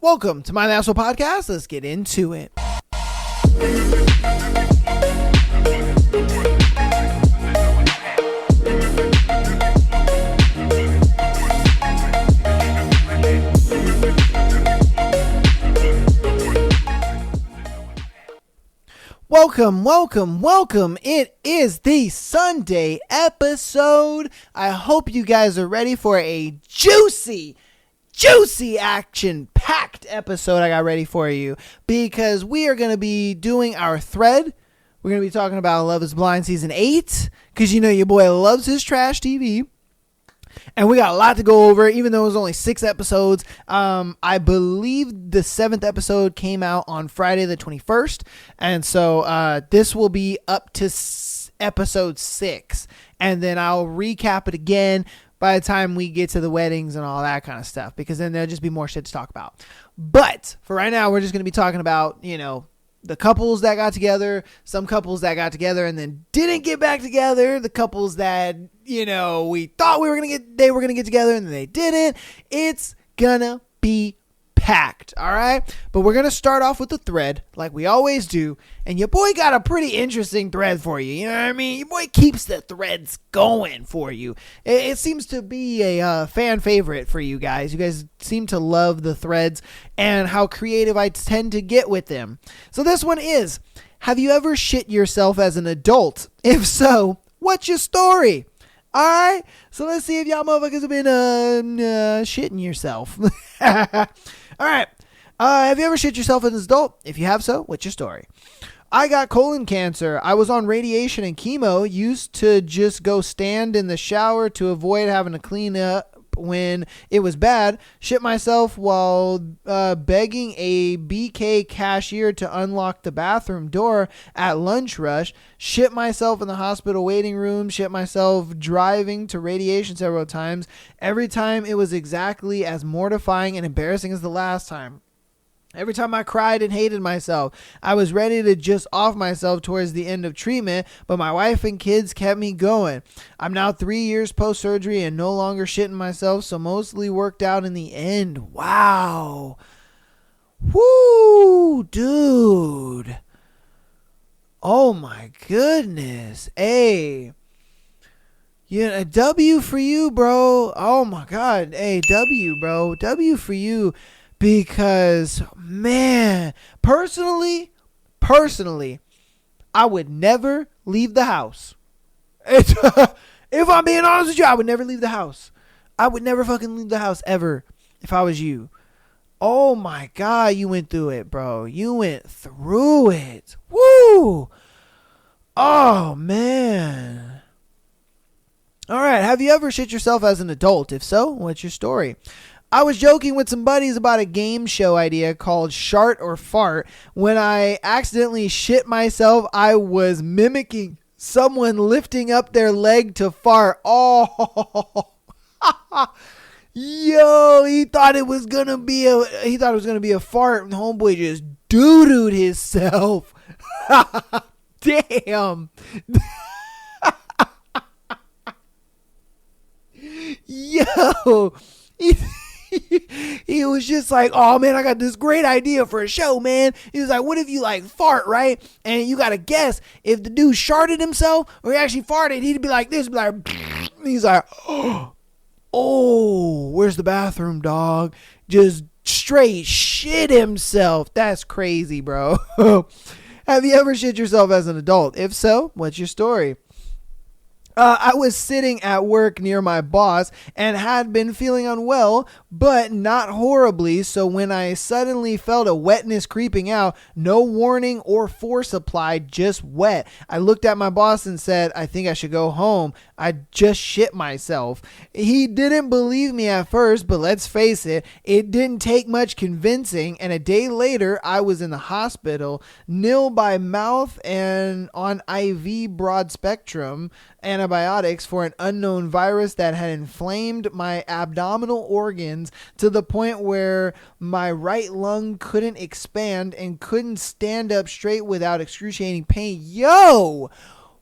Welcome to my National Podcast. Let's get into it. Welcome. It is the Sunday episode. I hope you guys are ready for a juicy action-packed episode I got ready for you, because we are going to be doing our thread. We're going to be talking about Love is Blind Season 8, because you know your boy loves his trash TV. And we got a lot to go over, even though it was only 6 episodes. I believe the 7th episode came out on Friday the 21st. And so this will be up to episode 6. And then I'll recap it again by the time we get to the weddings and all that kind of stuff, because then there'll just be more shit to talk about. But for right now, we're just going to be talking about, you know, the couples that got together, some couples that got together and then didn't get back together, the couples that, you know, we thought they were going to get together and then they didn't. It's gonna be packed, all right? But we're going to start off with the thread like we always do, and your boy got a pretty interesting thread for you. You know what I mean? Your boy keeps the threads going for you. It seems to be a fan favorite for you guys. You guys seem to love the threads and how creative I tend to get with them. So this one is, have you ever shit yourself as an adult? If so, what's your story? All right, so let's see if y'all motherfuckers have been shitting yourself. All right, have you ever shit yourself as an adult? If you have so, what's your story? I got colon cancer. I was on radiation and chemo. Used to just go stand in the shower to avoid having to clean up when it was bad. Shit myself while begging a BK cashier to unlock the bathroom door at lunch rush. Shit myself in the hospital waiting room. Shit myself driving to radiation several times. Every time it was exactly as mortifying and embarrassing as the last time. Every time I cried and hated myself, I was ready to just off myself towards the end of treatment, but my wife and kids kept me going. I'm now 3 years post-surgery and no longer shitting myself, so mostly worked out in the end. Wow. Woo, dude. Oh my goodness. Hey. Yeah, a W for you, bro. Oh my God. Hey, W, bro. W for you. Because, man, personally, I would never leave the house. If I'm being honest with you, I would never leave the house. I would never fucking leave the house ever if I was you. Oh my God, you went through it, bro. You went through it. Woo! Oh, man. All right, have you ever shit yourself as an adult? If so, what's your story? I was joking with some buddies about a game show idea called Shart or Fart. When I accidentally shit myself, I was mimicking someone lifting up their leg to fart. Oh, yo, he thought it was gonna be a fart, and homeboy just doo-dooed himself. Damn. Yo. He was just like, oh man, I got this great idea for a show, man. He was like, what if you like fart, right? And you got to guess if the dude sharted himself or he actually farted. He'd be like this, be like, he's like, oh, where's the bathroom, dog? Just straight shit himself. That's crazy, bro. Have you ever shit yourself as an adult? If so, what's your story? I was sitting at work near my boss and had been feeling unwell, but not horribly. So when I suddenly felt a wetness creeping out, no warning or force applied, just wet. I looked at my boss and said, I think I should go home. I just shit myself. He didn't believe me at first, but let's face it, it didn't take much convincing. And a day later, I was in the hospital, nil by mouth and on IV broad spectrum antibiotics for an unknown virus that had inflamed my abdominal organs to the point where my right lung couldn't expand and couldn't stand up straight without excruciating pain. Yo,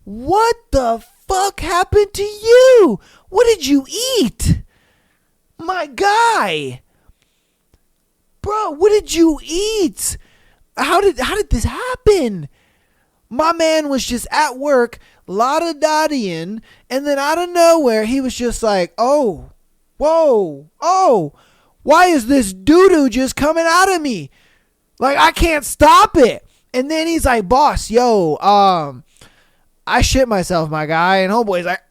what the fuck happened to you? What did you eat? My guy. Bro, what did you eat? How did this happen? My man was just at work, la-da-da-dying, and then out of nowhere, he was just like, oh, whoa, oh, why is this doo-doo just coming out of me? Like, I can't stop it. And then he's like, boss, yo, I shit myself, my guy. And homeboy's like,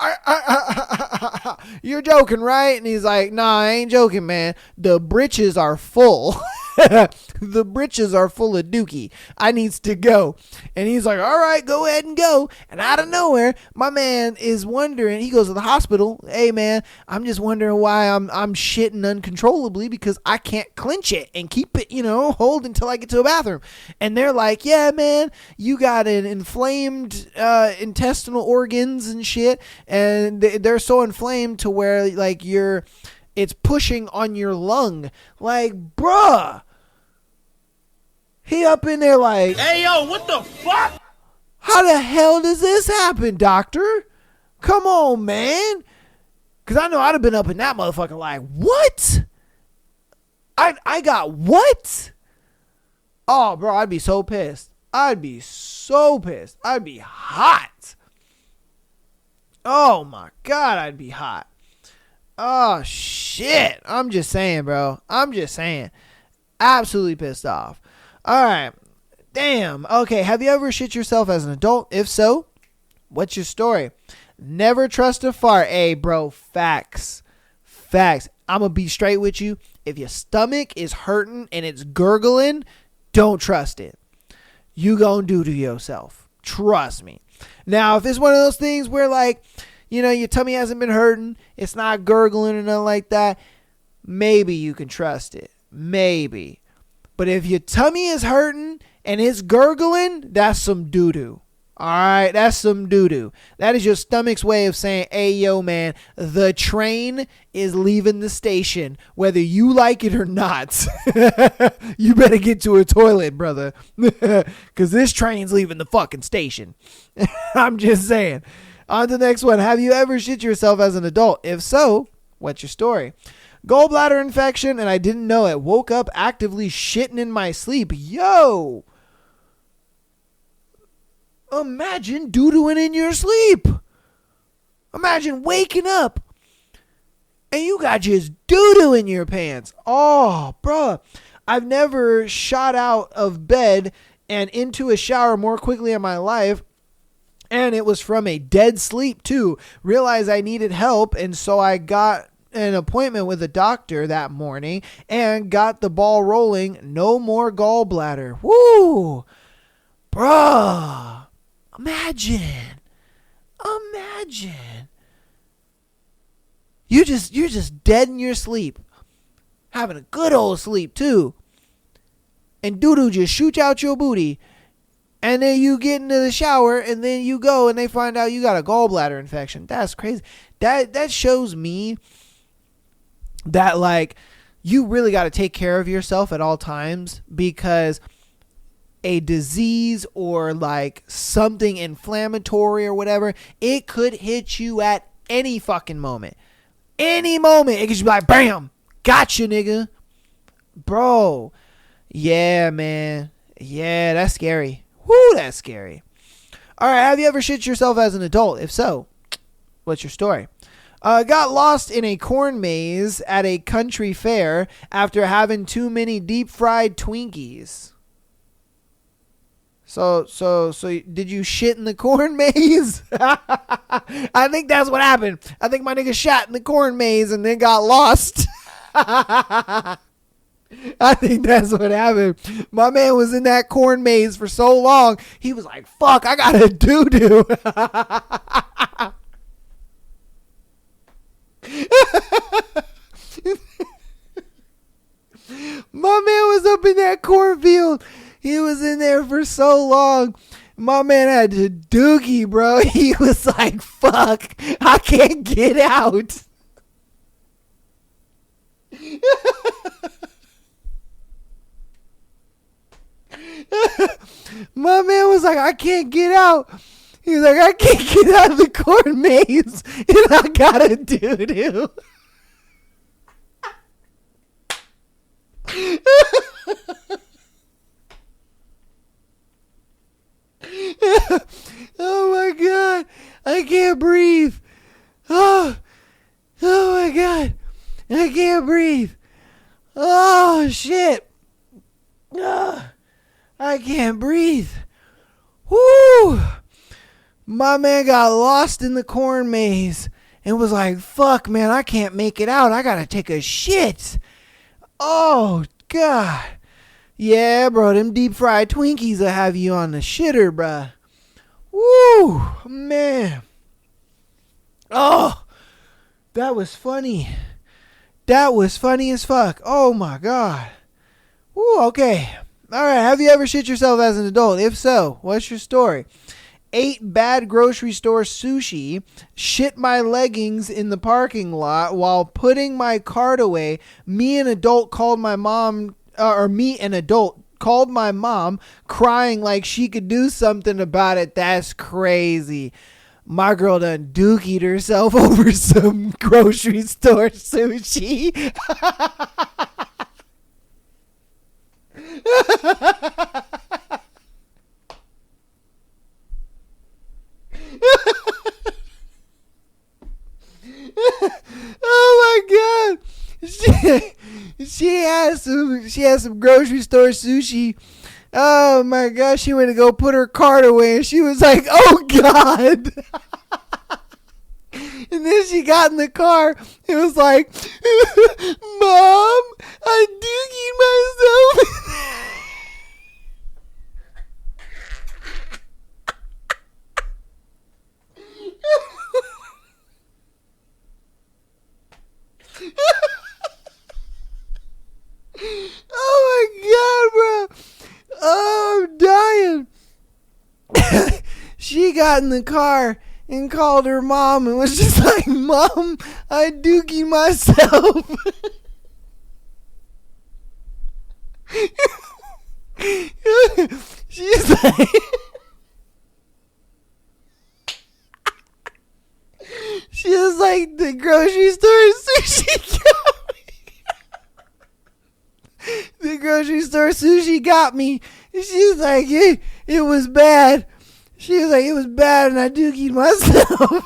you're joking, right? And he's like, nah, I ain't joking, man. The britches are full. The britches are full of dookie. I needs to go. And he's like, all right, go ahead and go. And out of nowhere, my man is wondering. He goes to the hospital. Hey, man, I'm just wondering why I'm shitting uncontrollably because I can't clench it and keep it, hold until I get to a bathroom. And they're like, yeah, man, you got an inflamed intestinal organs and shit. And they're so inflamed to where like it's pushing on your lung. Like, bruh. He up in there like, hey, yo, what the fuck? How the hell does this happen, doctor? Come on, man. Because I know I'd have been up in that motherfucker like, what? I got what? Oh, bro, I'd be so pissed. I'd be hot. Oh, my God, I'd be hot. Oh, shit. I'm just saying, bro. Absolutely pissed off. All right. Damn. Okay. Have you ever shit yourself as an adult? If so, what's your story? Never trust a fart. Hey, bro. Facts. I'm going to be straight with you. If your stomach is hurting and it's gurgling, don't trust it. You gonna do to yourself. Trust me. Now, if it's one of those things where like, your tummy hasn't been hurting, it's not gurgling or nothing like that, maybe you can trust it. Maybe. But if your tummy is hurting and it's gurgling, that's some doo-doo. All right, that's some doo-doo. That is your stomach's way of saying, hey, yo, man, the train is leaving the station, whether you like it or not. You better get to a toilet, brother, because this train's leaving the fucking station. I'm just saying. On to the next one. Have you ever shit yourself as an adult? If so, what's your story? Gallbladder infection, and I didn't know it. Woke up actively shitting in my sleep. Yo! Imagine doo-dooing in your sleep. Imagine waking up and you got just doo-doo in your pants. Oh, bruh. I've never shot out of bed and into a shower more quickly in my life. And it was from a dead sleep, too. Realized I needed help, and so I got an appointment with a doctor that morning and got the ball rolling. No more gallbladder. Woo! Bruh. Imagine. You're just dead in your sleep. Having a good old sleep, too. And doo-doo just shoots out your booty. And then you get into the shower, and then you go, and they find out you got a gallbladder infection. That's crazy. That shows me that, like, you really got to take care of yourself at all times, because a disease or, like, something inflammatory or whatever, it could hit you at any fucking moment. Any moment. It could just be like, bam, gotcha, nigga. Bro. Yeah, man. Yeah, that's scary. Woo, that's scary. All right, have you ever shit yourself as an adult? If so, what's your story? Got lost in a corn maze at a country fair after having too many deep-fried Twinkies. So did you shit in the corn maze? I think that's what happened. I think my nigga shot in the corn maze and then got lost. I think that's what happened. My man was in that corn maze for so long, he was like, fuck, I gotta doo-doo. My man was up in that cornfield. He was in there for so long. My man had to doogie, bro. He was like, fuck, I can't get out. My man was like, I can't get out. He was like, I can't get out of the corn maze, and I gotta doo-doo. breathe. Oh, shit. I can't breathe. Woo! My man got lost in the corn maze and was like, fuck, man, I can't make it out. I gotta take a shit. Oh, God. Yeah, bro, them deep fried Twinkies will have you on the shitter, bruh. Woo, man. Oh, that was funny. That was funny as fuck. Oh, my God. Woo, okay. All right, have you ever shit yourself as an adult? If so, what's your story? Ate bad grocery store sushi, shit my leggings in the parking lot while putting my cart away. Me, an adult, called my mom crying like she could do something about it. That's crazy. My girl done dookied herself over some grocery store sushi. Oh my God. She has some grocery store sushi. Oh my gosh, she went to go put her cart away and she was like, oh God. And then she got in the car. It was like, Mom, I dookied myself. Oh my God, bro. Oh, I'm dying. She got in the car and called her mom and was just like, Mom, I dookie myself. She's like, she was like, the grocery store sushi got me. The grocery store sushi got me. She was like, it was bad. She was like, it was bad and I dookied myself.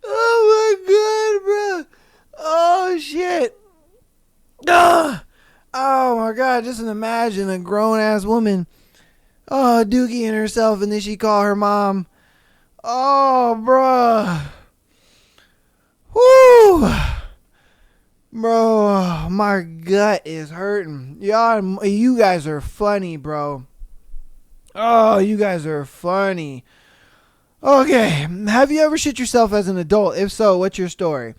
Oh my God, bro. Oh shit. Ugh. Oh my God, just imagine a grown ass woman dookieing herself and then she call her mom. Oh, bruh. Woo. Bro, my gut is hurting. Y'all, you guys are funny, bro. Oh, you guys are funny. Okay, have you ever shit yourself as an adult? If so, what's your story?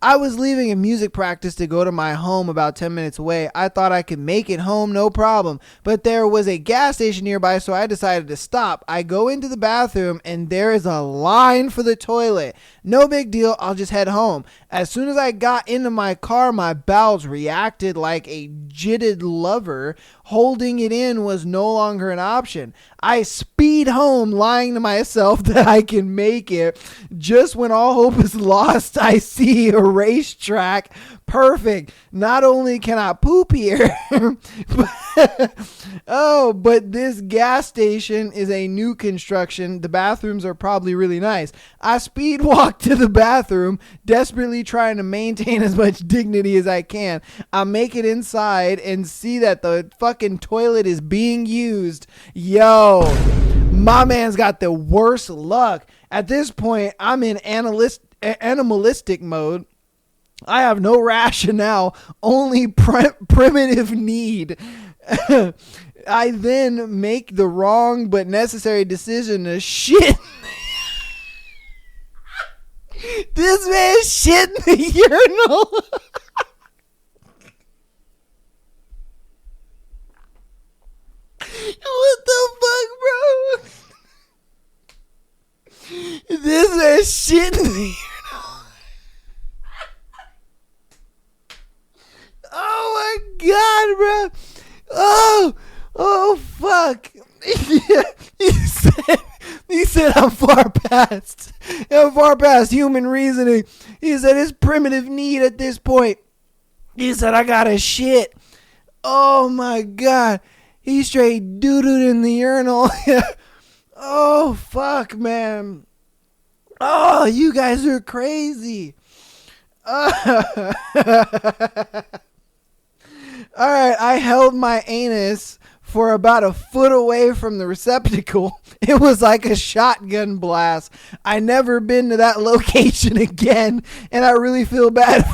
I was leaving a music practice to go to my home about 10 minutes away. I thought I could make it home, no problem. But there was a gas station nearby, so I decided to stop. I go into the bathroom, and there is a line for the toilet. No big deal, I'll just head home. As soon as I got into my car, my bowels reacted like a jitted lover. Holding it in was no longer an option. I speed home, lying to myself that I can make it. Just when all hope is lost, I see a racetrack. Perfect. Not only can I poop here, but this gas station is a new construction. The bathrooms are probably really nice. I speed walk to the bathroom, desperately trying to maintain as much dignity as I can. I make it inside and see that the fucking toilet is being used. Yo, my man's got the worst luck. At this point, I'm in animalistic mode. I have no rationale, only primitive need. I then make the wrong but necessary decision to shit. This man shit in the urinal. What the fuck, bro? This man shit in the urinal. Oh my God, bro. Oh, fuck. He said I'm far past human reasoning. He said it's primitive need at this point. He said I gotta shit. Oh my God. He straight doo-dooed in the urinal. Oh, fuck, man. Oh, you guys are crazy. All right, I held my anus for about a foot away from the receptacle. It was like a shotgun blast. I never been to that location again, and I really feel bad.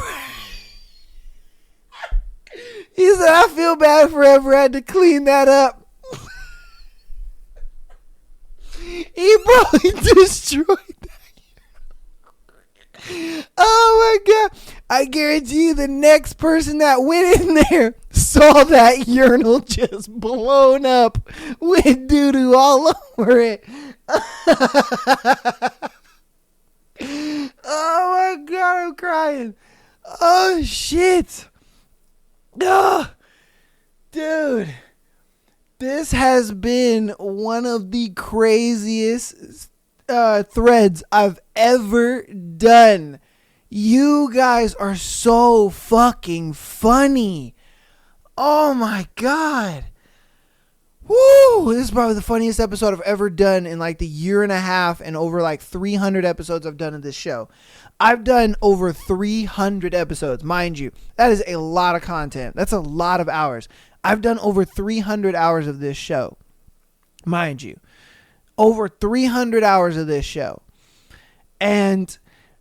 He said, I feel bad for ever had to clean that up. He probably destroyed that. Oh my God. I guarantee you the next person that went in there saw that urinal just blown up with doo-doo all over it. Oh my God, I'm crying. Oh shit. Oh, dude. This has been one of the craziest threads I've ever done. You guys are so fucking funny. Oh my God. Woo! This is probably the funniest episode I've ever done in like the year and a half and over like 300 episodes I've done of this show. I've done over 300 episodes, mind you. That is a lot of content. That's a lot of hours. I've done over 300 hours of this show, mind you. Over 300 hours of this show. And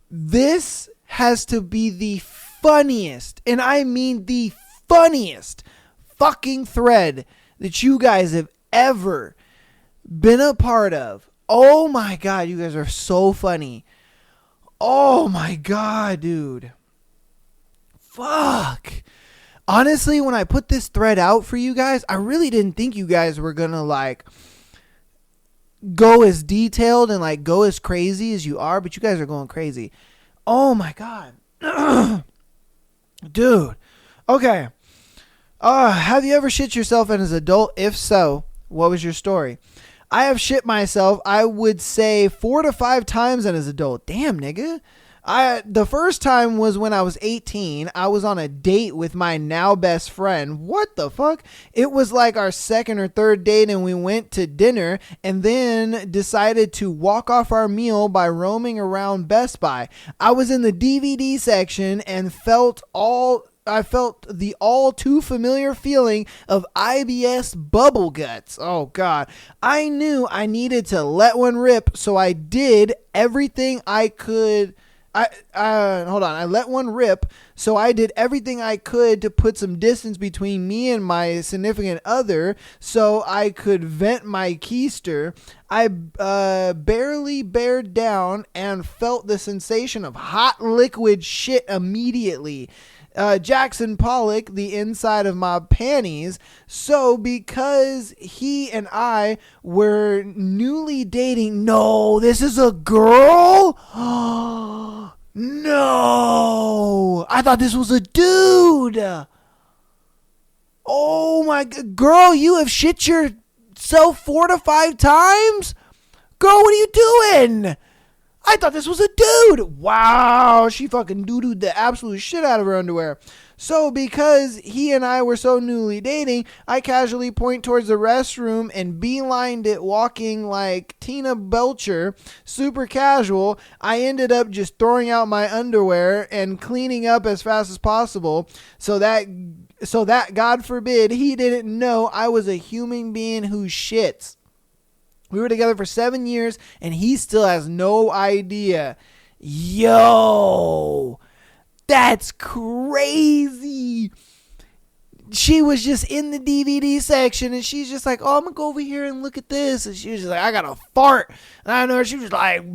this has to be the funniest, and I mean the funniest fucking thread that you guys have ever been a part of. Oh my God, you guys are so funny. Oh my God, dude. Fuck. Honestly, when I put this thread out for you guys, I really didn't think you guys were gonna like go as detailed and like go as crazy as you are, but you guys are going crazy. Oh my God. Dude. Okay. Have you ever shit yourself as an adult? If so, what was your story? I have shit myself, I would say 4 to 5 times as an adult. Damn, nigga. The first time was when I was 18. I was on a date with my now best friend. What the fuck? It was like our second or third date, and we went to dinner and then decided to walk off our meal by roaming around Best Buy. I was in the DVD section and I felt the all too familiar feeling of IBS bubble guts. Oh God. I knew I needed to let one rip, so I did everything I could. I let one rip, so I did everything I could to put some distance between me and my significant other so I could vent my keister. I barely bared down and felt the sensation of hot liquid shit immediately. Jackson Pollock, the inside of my panties. So because he and I were newly dating, no, this is a girl? No, I thought this was a dude. Oh my God, girl, you have shit yourself 4 to 5 times? Girl, what are you doing? I thought this was a dude. Wow, she fucking doo-dooed the absolute shit out of her underwear. So because he and I were so newly dating, I casually point towards the restroom and beelined it, walking like Tina Belcher, super casual. I ended up just throwing out my underwear and cleaning up as fast as possible so that God forbid he didn't know I was a human being who shits. We were together for 7 years, and he still has no idea. Yo, that's crazy. She was just in the DVD section, and she's just like, oh, I'm going to go over here and look at this. And she was just like, I got to fart. And I know she was like,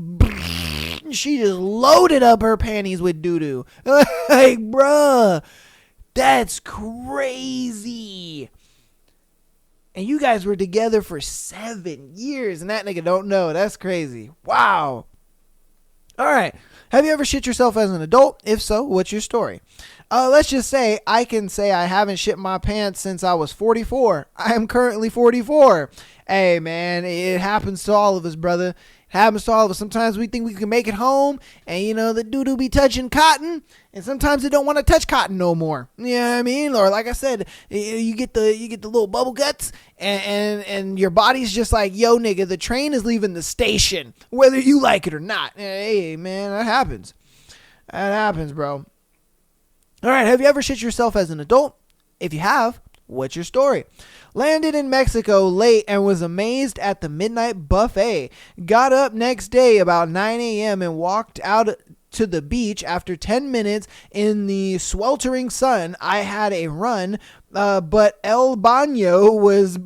she just loaded up her panties with doo-doo. Like, bruh, that's crazy. And you guys were together for 7 years, and that nigga don't know. That's crazy. Wow. All right. Have you ever shit yourself as an adult? If so, what's your story? Let's just say I can say I haven't shit my pants since I was 44. I am currently 44. Hey, man, it happens to all of us, brother. It happens to all of us. Sometimes we think we can make it home, and, you know, the doo-doo be touching cotton, and sometimes they don't want to touch cotton no more. You know what I mean? Or like I said, you get the little bubble guts, and your body's just like, yo, nigga, the train is leaving the station, whether you like it or not. Hey, man, that happens. That happens, bro. All right, have you ever shit yourself as an adult? If you have, what's your story? Landed in Mexico late and was amazed at the midnight buffet. Got up next day about 9 a.m. and walked out to the beach. After 10 minutes in the sweltering sun, I had a run, but El Baño was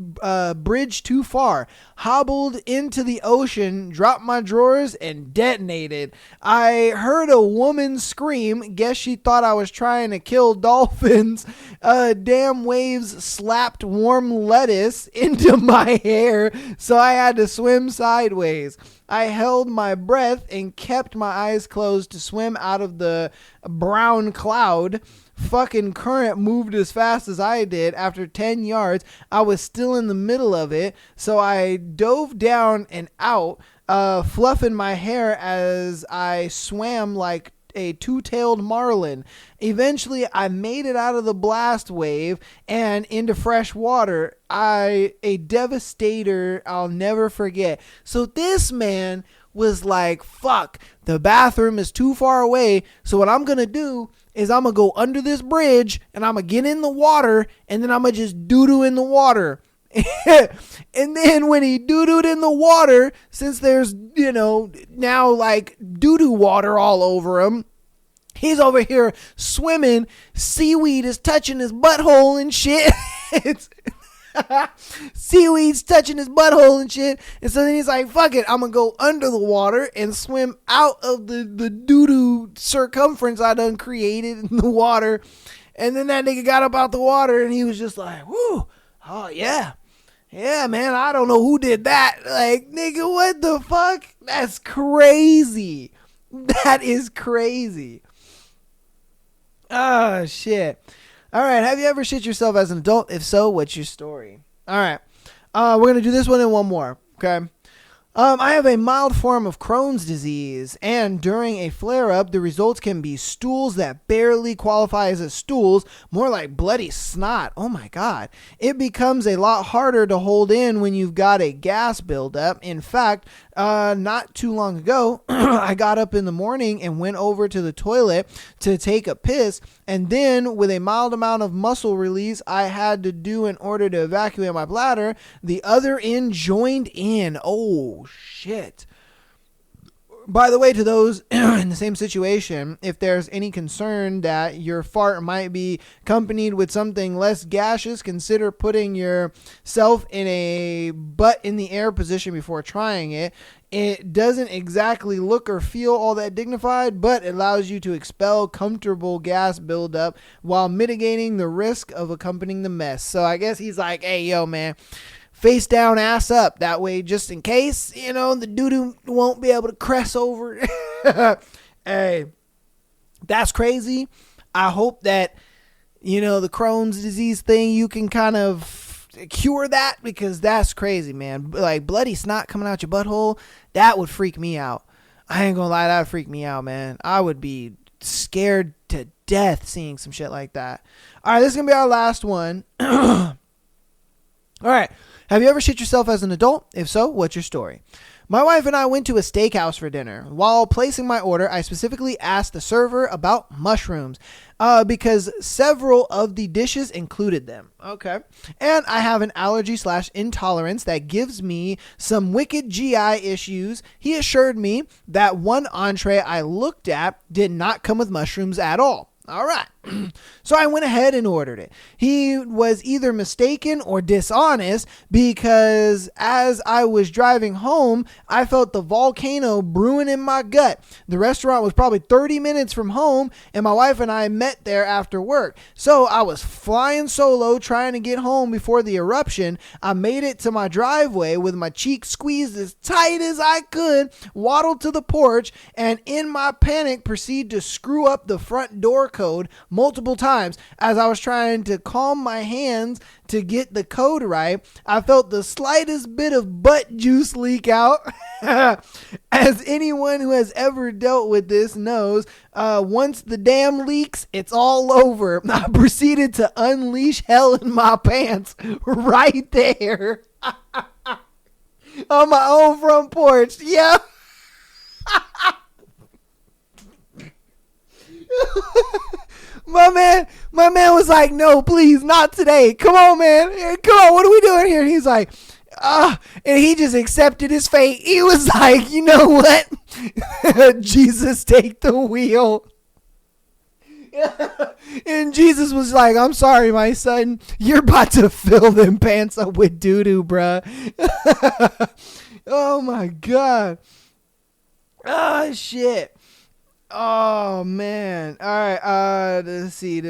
bridged too far. Hobbled into the ocean, dropped my drawers, and detonated. I heard a woman scream. Guess she thought I was trying to kill dolphins. Damn waves slapped warm lettuce into my hair, so I had to swim sideways. I held my breath and kept my eyes closed to swim out of the brown cloud. Fucking current moved as fast as I did. After 10 yards, I was still in the middle of it, so I dove down and out, fluffing my hair as I swam like a two-tailed marlin. Eventually, I made it out of the blast wave and into fresh water. A devastator I'll never forget. So this man was like, fuck, the bathroom is too far away, so what I'm gonna do is I'm gonna go under this bridge and I'm gonna get in the water and then I'm gonna just doo-doo in the water. And then when he doo-dooed in the water, since there's, now like doo-doo water all over him, he's over here swimming. Seaweed is touching his butthole and shit. Seaweed's touching his butthole and shit. And so then he's like, fuck it, I'm gonna go under the water and swim out of the doo-doo circumference I done created in the water. And then that nigga got up out the water and he was just like, whoo, oh yeah. Yeah, man, I don't know who did that. Like, nigga, what the fuck? That's crazy. That is crazy. Oh, shit. All right, have you ever shit yourself as an adult? If so, what's your story? All right, we're going to do this one and one more, okay? I have a mild form of Crohn's disease, and during a flare-up, the results can be stools that barely qualify as stools, more like bloody snot. Oh my God. It becomes a lot harder to hold in when you've got a gas buildup. In fact, not too long ago, I got up in the morning and went over to the toilet to take a piss, and then with a mild amount of muscle release I had to do in order to evacuate my bladder, the other end joined in. Oh, shit. By the way, to those in the same situation, if there's any concern that your fart might be accompanied with something less gaseous, consider putting yourself in a butt in the air position before trying it. It doesn't exactly look or feel all that dignified, but it allows you to expel comfortable gas buildup while mitigating the risk of accompanying the mess. So I guess he's like, hey, yo, man, face down, ass up. That way, just in case, the doo-doo won't be able to crest over. Hey, that's crazy. I hope that, the Crohn's disease thing, you can kind of cure that, because that's crazy, man. Like bloody snot coming out your butthole, that would freak me out. I ain't gonna lie, that would freak me out, man. I would be scared to death seeing some shit like that. All right, this is gonna be our last one. All right. Have you ever shit yourself as an adult? If so, what's your story? My wife and I went to a steakhouse for dinner. While placing my order, I specifically asked the server about mushrooms because several of the dishes included them. Okay. And I have an allergy/intolerance that gives me some wicked GI issues. He assured me that one entree I looked at did not come with mushrooms at all. All right. So I went ahead and ordered it. He was either mistaken or dishonest, because as I was driving home, I felt the volcano brewing in my gut. The restaurant was probably 30 minutes from home, and my wife and I met there after work. So I was flying solo trying to get home before the eruption. I made it to my driveway with my cheeks squeezed as tight as I could, waddled to the porch, and in my panic proceeded to screw up the front door code multiple times. As I was trying to calm my hands to get the code right, I felt the slightest bit of butt juice leak out. As anyone who has ever dealt with this knows, once the dam leaks, it's all over. I proceeded to unleash hell in my pants right there on my own front porch. Yeah. My man was like, no, please, not today. Come on, man. Come on, what are we doing here? And he's like, and he just accepted his fate. He was like, you know what? Jesus, take the wheel. And Jesus was like, I'm sorry, my son. You're about to fill them pants up with doo-doo, bruh. Oh, my God. Oh, shit. Oh, man. All right. Let's see.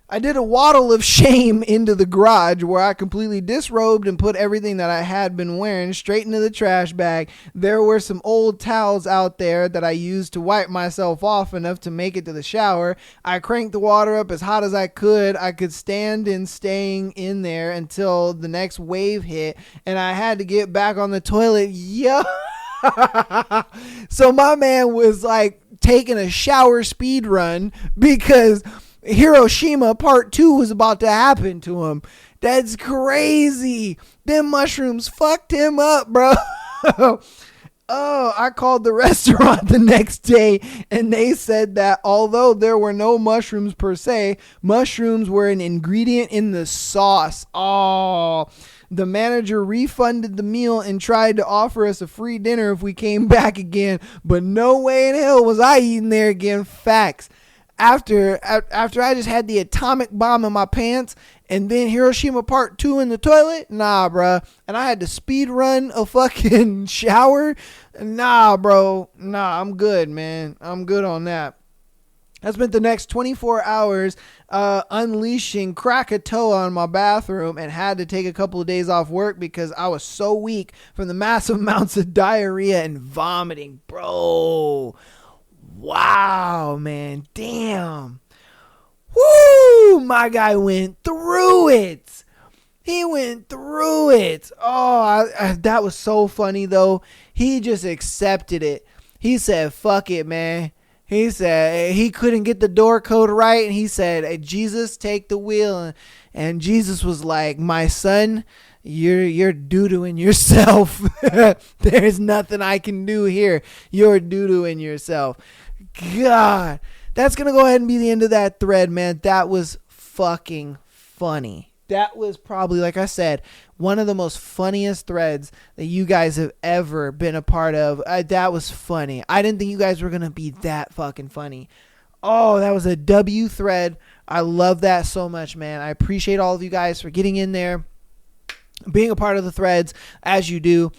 I did a waddle of shame into the garage where I completely disrobed and put everything that I had been wearing straight into the trash bag. There were some old towels out there that I used to wipe myself off enough to make it to the shower. I cranked the water up as hot as I could. I could stand in staying in there until the next wave hit, and I had to get back on the toilet. Yo. So my man was like taking a shower speed run because Hiroshima Part 2 was about to happen to him. That's crazy. Them mushrooms fucked him up, bro. Oh, I called the restaurant the next day and they said that although there were no mushrooms per se, mushrooms were an ingredient in the sauce. Oh, the manager refunded the meal and tried to offer us a free dinner if we came back again, but no way in hell was I eating there again. Facts. After I just had the atomic bomb in my pants and then Hiroshima Part 2 in the toilet, nah, bro. And I had to speed run a fucking shower. Nah, bro. Nah, I'm good, man. I'm good on that. I spent the next 24 hours unleashing Krakatoa on my bathroom and had to take a couple of days off work because I was so weak from the massive amounts of diarrhea and vomiting, bro. Wow, man. Damn. Woo! My guy went through it. He went through it. Oh, that was so funny, though. He just accepted it. He said, fuck it, man. He said he couldn't get the door code right. And he said, hey, Jesus, take the wheel. And Jesus was like, my son, you're doo-dooing yourself. There's nothing I can do here. You're doo-dooing yourself. God, that's going to go ahead and be the end of that thread, man. That was fucking funny. That was probably, like I said, one of the most funniest threads that you guys have ever been a part of. That was funny. I didn't think you guys were going to be that fucking funny. Oh, that was a W thread. I love that so much, man. I appreciate all of you guys for getting in there, being a part of the threads as you do.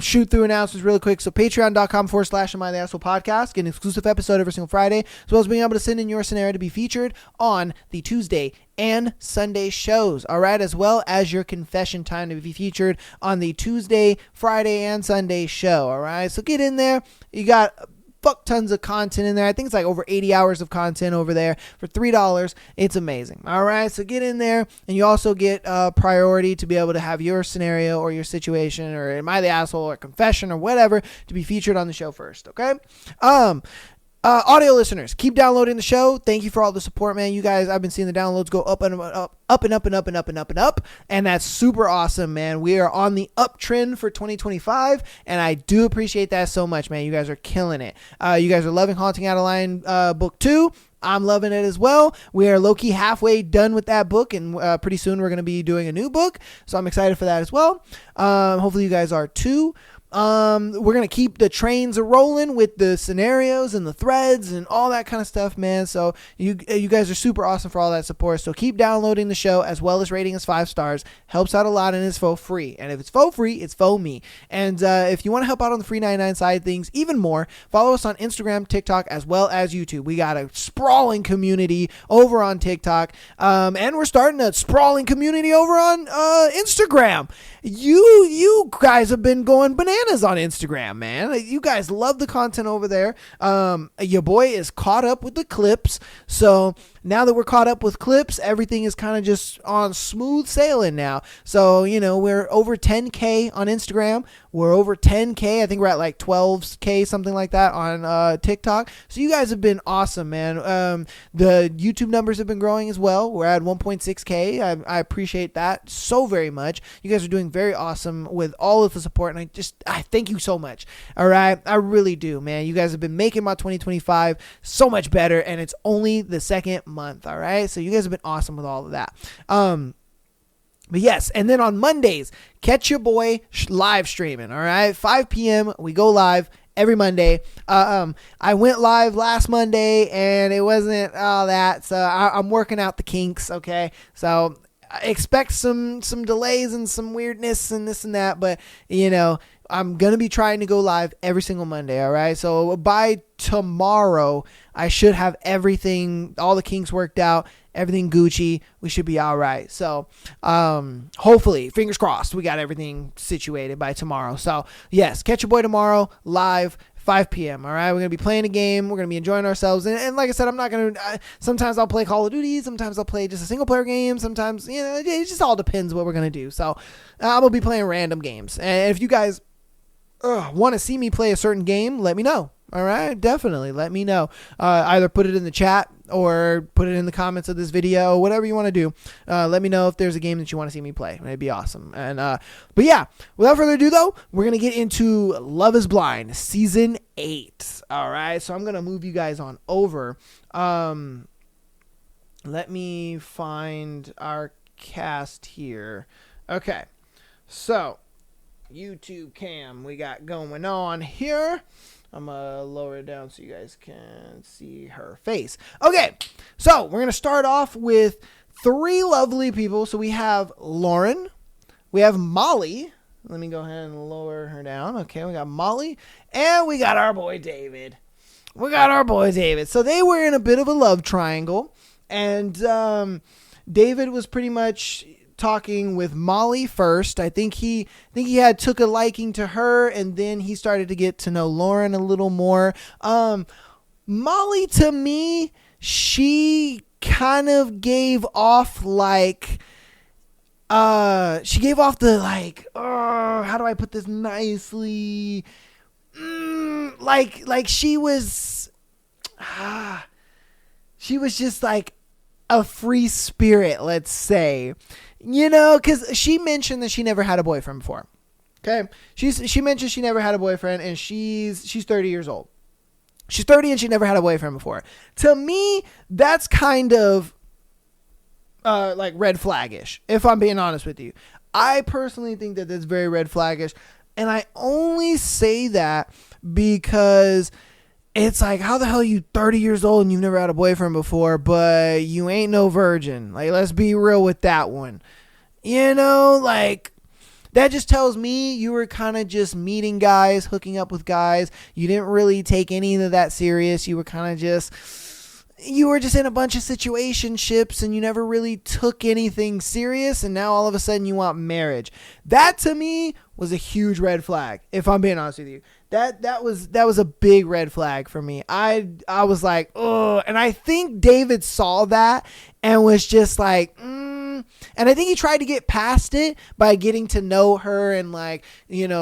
Shoot through announcements really quick. So patreon.com/Am I the Asshole Podcast. Get an exclusive episode every single Friday, as well as being able to send in your scenario to be featured on the Tuesday and Sunday shows. All right. As well as your confession time to be featured on the Tuesday, Friday, and Sunday show. All right. So get in there. You got fuck tons of content in there. I think it's like over 80 hours of content over there for $3. It's amazing. All right. So get in there, and you also get priority to be able to have your scenario or your situation or am I the asshole or confession or whatever to be featured on the show first. Okay. Audio listeners, keep downloading the show. Thank you for all the support, man. You guys, I've been seeing the downloads go up and up, and that's super awesome, man. We are on the uptrend for 2025, and I do appreciate that so much, man. You guys are killing it. You guys are loving Haunting Adeline book 2. I'm loving it as well. We are low-key halfway done with that book, and pretty soon we're going to be doing a new book, so I'm excited for that as well. Hopefully you guys are too. We're gonna keep the trains rolling with the scenarios and the threads and all that kind of stuff, man. So you guys are super awesome for all that support. So keep downloading the show as well as rating us 5 stars. Helps out a lot, and it's for free. And if it's for free, it's for me. And if you want to help out on the free 99 side of things even more, follow us on Instagram, TikTok, as well as YouTube. We got a sprawling community over on TikTok, and we're starting a sprawling community over on Instagram. You guys have been going bananas on Instagram, man. You guys love the content over there. Your boy is caught up with the clips, so now that we're caught up with clips, everything is kind of just on smooth sailing now. So, we're over 10K on Instagram. We're over 10K. I think we're at like 12K, something like that on TikTok. So you guys have been awesome, man. The YouTube numbers have been growing as well. We're at 1.6K. I appreciate that so very much. You guys are doing very awesome with all of the support, and I thank you so much. All right. I really do, man. You guys have been making my 2025 so much better, and it's only the second month. All right. So you guys have been awesome with all of that. But yes, and then on Mondays, catch your boy live streaming, all right? 5 p.m., we go live every Monday. I went live last Monday, and it wasn't all that, so I'm working out the kinks, okay? So expect some delays and some weirdness and this and that, but, I'm going to be trying to go live every single Monday, all right? So by tomorrow, I should have everything, all the kinks worked out, everything Gucci. We should be all right. So hopefully, fingers crossed, we got everything situated by tomorrow. So yes, catch your boy tomorrow, live, 5 p.m. All right, we're going to be playing a game. We're going to be enjoying ourselves. And like I said, I'm not going to, sometimes I'll play Call of Duty. Sometimes I'll play just a single player game. Sometimes, it just all depends what we're going to do. So I'm going to be playing random games. And if you guys want to see me play a certain game, let me know. All right, definitely let me know. Either put it in the chat or put it in the comments of this video, whatever you want to do. Let me know if there's a game that you want to see me play. It'd be awesome. And but yeah, without further ado though, we're gonna get into Love Is Blind season 8. All right, so I'm gonna move you guys on over. Let me find our cast here. Okay, so YouTube cam we got going on here. I'm going to lower it down so you guys can see her face. Okay, so we're going to start off with 3 lovely people. So we have Lauren, we have Molly. Let me go ahead and lower her down. Okay, we got Molly, and we got our boy David. So they were in a bit of a love triangle, and David was pretty much talking with Molly first. I think he took a liking to her, and then he started to get to know Lauren a little more. Molly, to me, she kind of gave off like how do I put this nicely? Like she was just like a free spirit, let's say. Because she mentioned that she never had a boyfriend before. Okay, she mentioned she never had a boyfriend, and she's 30 years old. She's 30 and she never had a boyfriend before. To me, that's kind of like red flaggish, if I'm being honest with you. I personally think that that's very red flaggish, and I only say that because it's like, how the hell are you 30 years old and you've never had a boyfriend before, but you ain't no virgin? Like, let's be real with that one. Like, that just tells me you were kind of just meeting guys, hooking up with guys. You didn't really take any of that serious. You were kind of just in a bunch of situationships, and you never really took anything serious, and now all of a sudden you want marriage. That, to me, was a huge red flag, if I'm being honest with you. That was a big red flag for me. I was like, oh, and I think David saw that and was just like, and I think he tried to get past it by getting to know her and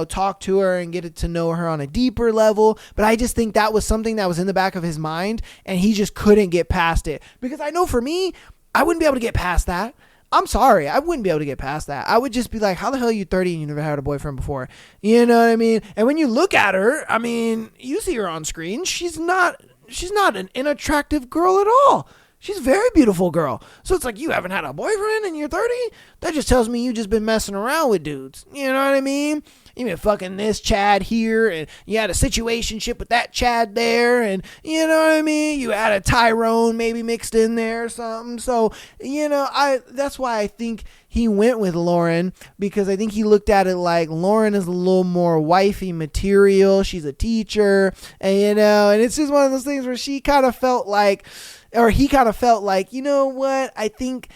talk to her and get to know her on a deeper level. But I just think that was something that was in the back of his mind, and he just couldn't get past it. Because I know for me, I wouldn't be able to get past that. I'm sorry, I wouldn't be able to get past that. I would just be like, how the hell are you 30 and you never had a boyfriend before? You know what I mean? And when you look at her, I mean, you see her on screen. She's not an unattractive girl at all. She's a very beautiful girl. So it's like, you haven't had a boyfriend and you're 30? That just tells me you just been messing around with dudes. You know what I mean? You been fucking this Chad here, and you had a situationship with that Chad there, and you know what I mean? You had a Tyrone maybe mixed in there or something. So, that's why I think he went with Lauren, because I think he looked at it like Lauren is a little more wifey material. She's a teacher, and and it's just one of those things where she kind of felt like, or he kind of felt like, you know what? I think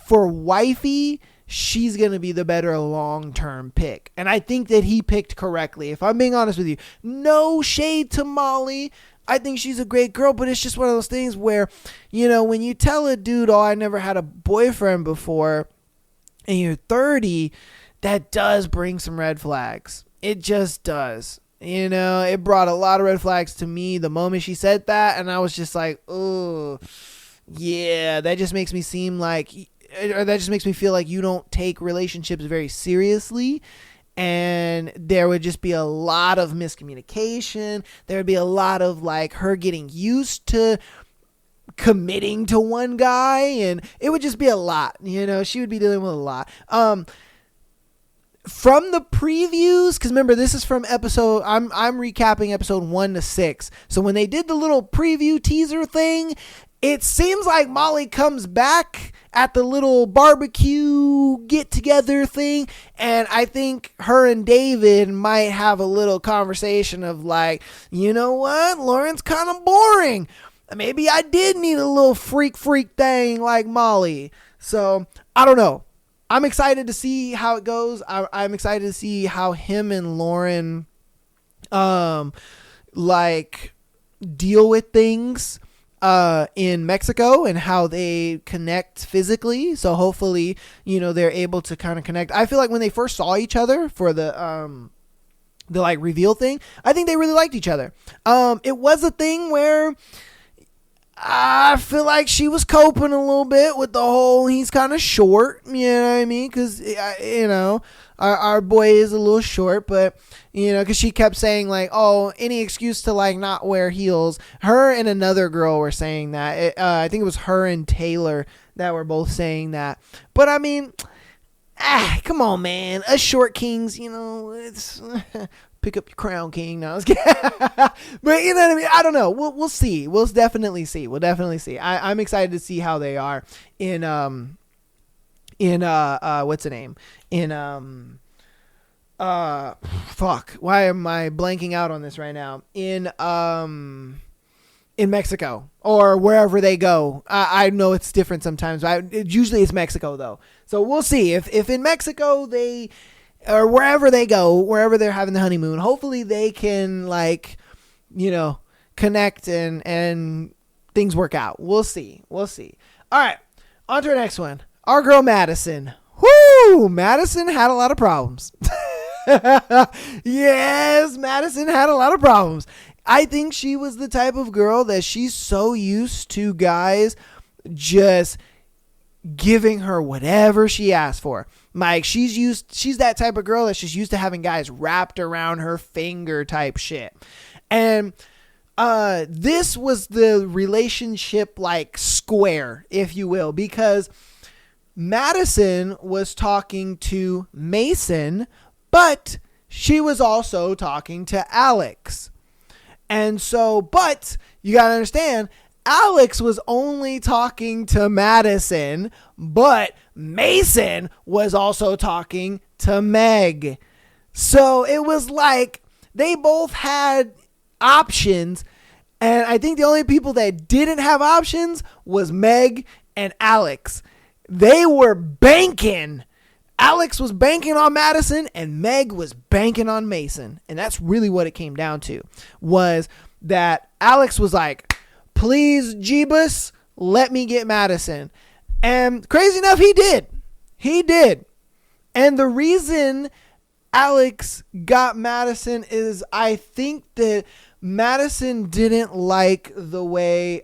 for wifey, she's going to be the better long-term pick. And I think that he picked correctly. If I'm being honest with you, no shade to Molly. I think she's a great girl, but it's just one of those things where, when you tell a dude, oh, I never had a boyfriend before, and you're 30, that does bring some red flags. It just does. It brought a lot of red flags to me the moment she said that, and I was just like, oh, yeah, that just makes me seem like, or that just makes me feel like you don't take relationships very seriously. And there would just be a lot of miscommunication. There would be a lot of like her getting used to committing to one guy, and it would just be a lot. She would be dealing with a lot. From the previews, because remember, this is from episode, I'm recapping episode 1 to 6. So when they did the little preview teaser thing, it seems like Molly comes back at the little barbecue get-together thing, and I think her and David might have a little conversation of like, you know what, Lauren's kind of boring. Maybe I did need a little freak thing like Molly. So, I don't know. I'm excited to see how it goes. I'm excited to see how him and Lauren, deal with things in Mexico and how they connect physically. So hopefully, they're able to kind of connect. I feel like when they first saw each other for the reveal thing, I think they really liked each other. It was a thing where I feel like she was coping a little bit with the whole he's kind of short, you know what I mean? Because, our boy is a little short, but, because she kept saying, like, oh, any excuse to, like, not wear heels. Her and another girl were saying that. I think it was her and Taylor that were both saying that. But, I mean, come on, man. Us short kings, it's... Pick up your crown, king. No, I was kidding. But you know what I mean? I don't know. We'll see. We'll definitely see. I'm excited to see how they are in what's the name? Fuck. Why am I blanking out on this right now? In Mexico or wherever they go. I know it's different sometimes. Usually it's Mexico though. So we'll see if in Mexico or wherever they go, wherever they're having the honeymoon, hopefully they can connect and things work out. We'll see. All right. On to our next one. Our girl Madison. Whoo! Madison had a lot of problems. Yes, Madison had a lot of problems. I think she was the type of girl that she's so used to guys just giving her whatever she asked for. Like she's that type of girl that's just used to having guys wrapped around her finger type shit. And this was the relationship like square, if you will, because Madison was talking to Mason, but she was also talking to Alex. And so, but you got to understand, Alex was only talking to Madison, but Mason was also talking to Meg. So it was like they both had options. And I think the only people that didn't have options was Meg and Alex. They were banking. Alex was banking on Madison and Meg was banking on Mason. And that's really what it came down to, was that Alex was like, please, Jeebus, let me get Madison. And crazy enough, he did. And the reason Alex got Madison is I think that Madison didn't like the way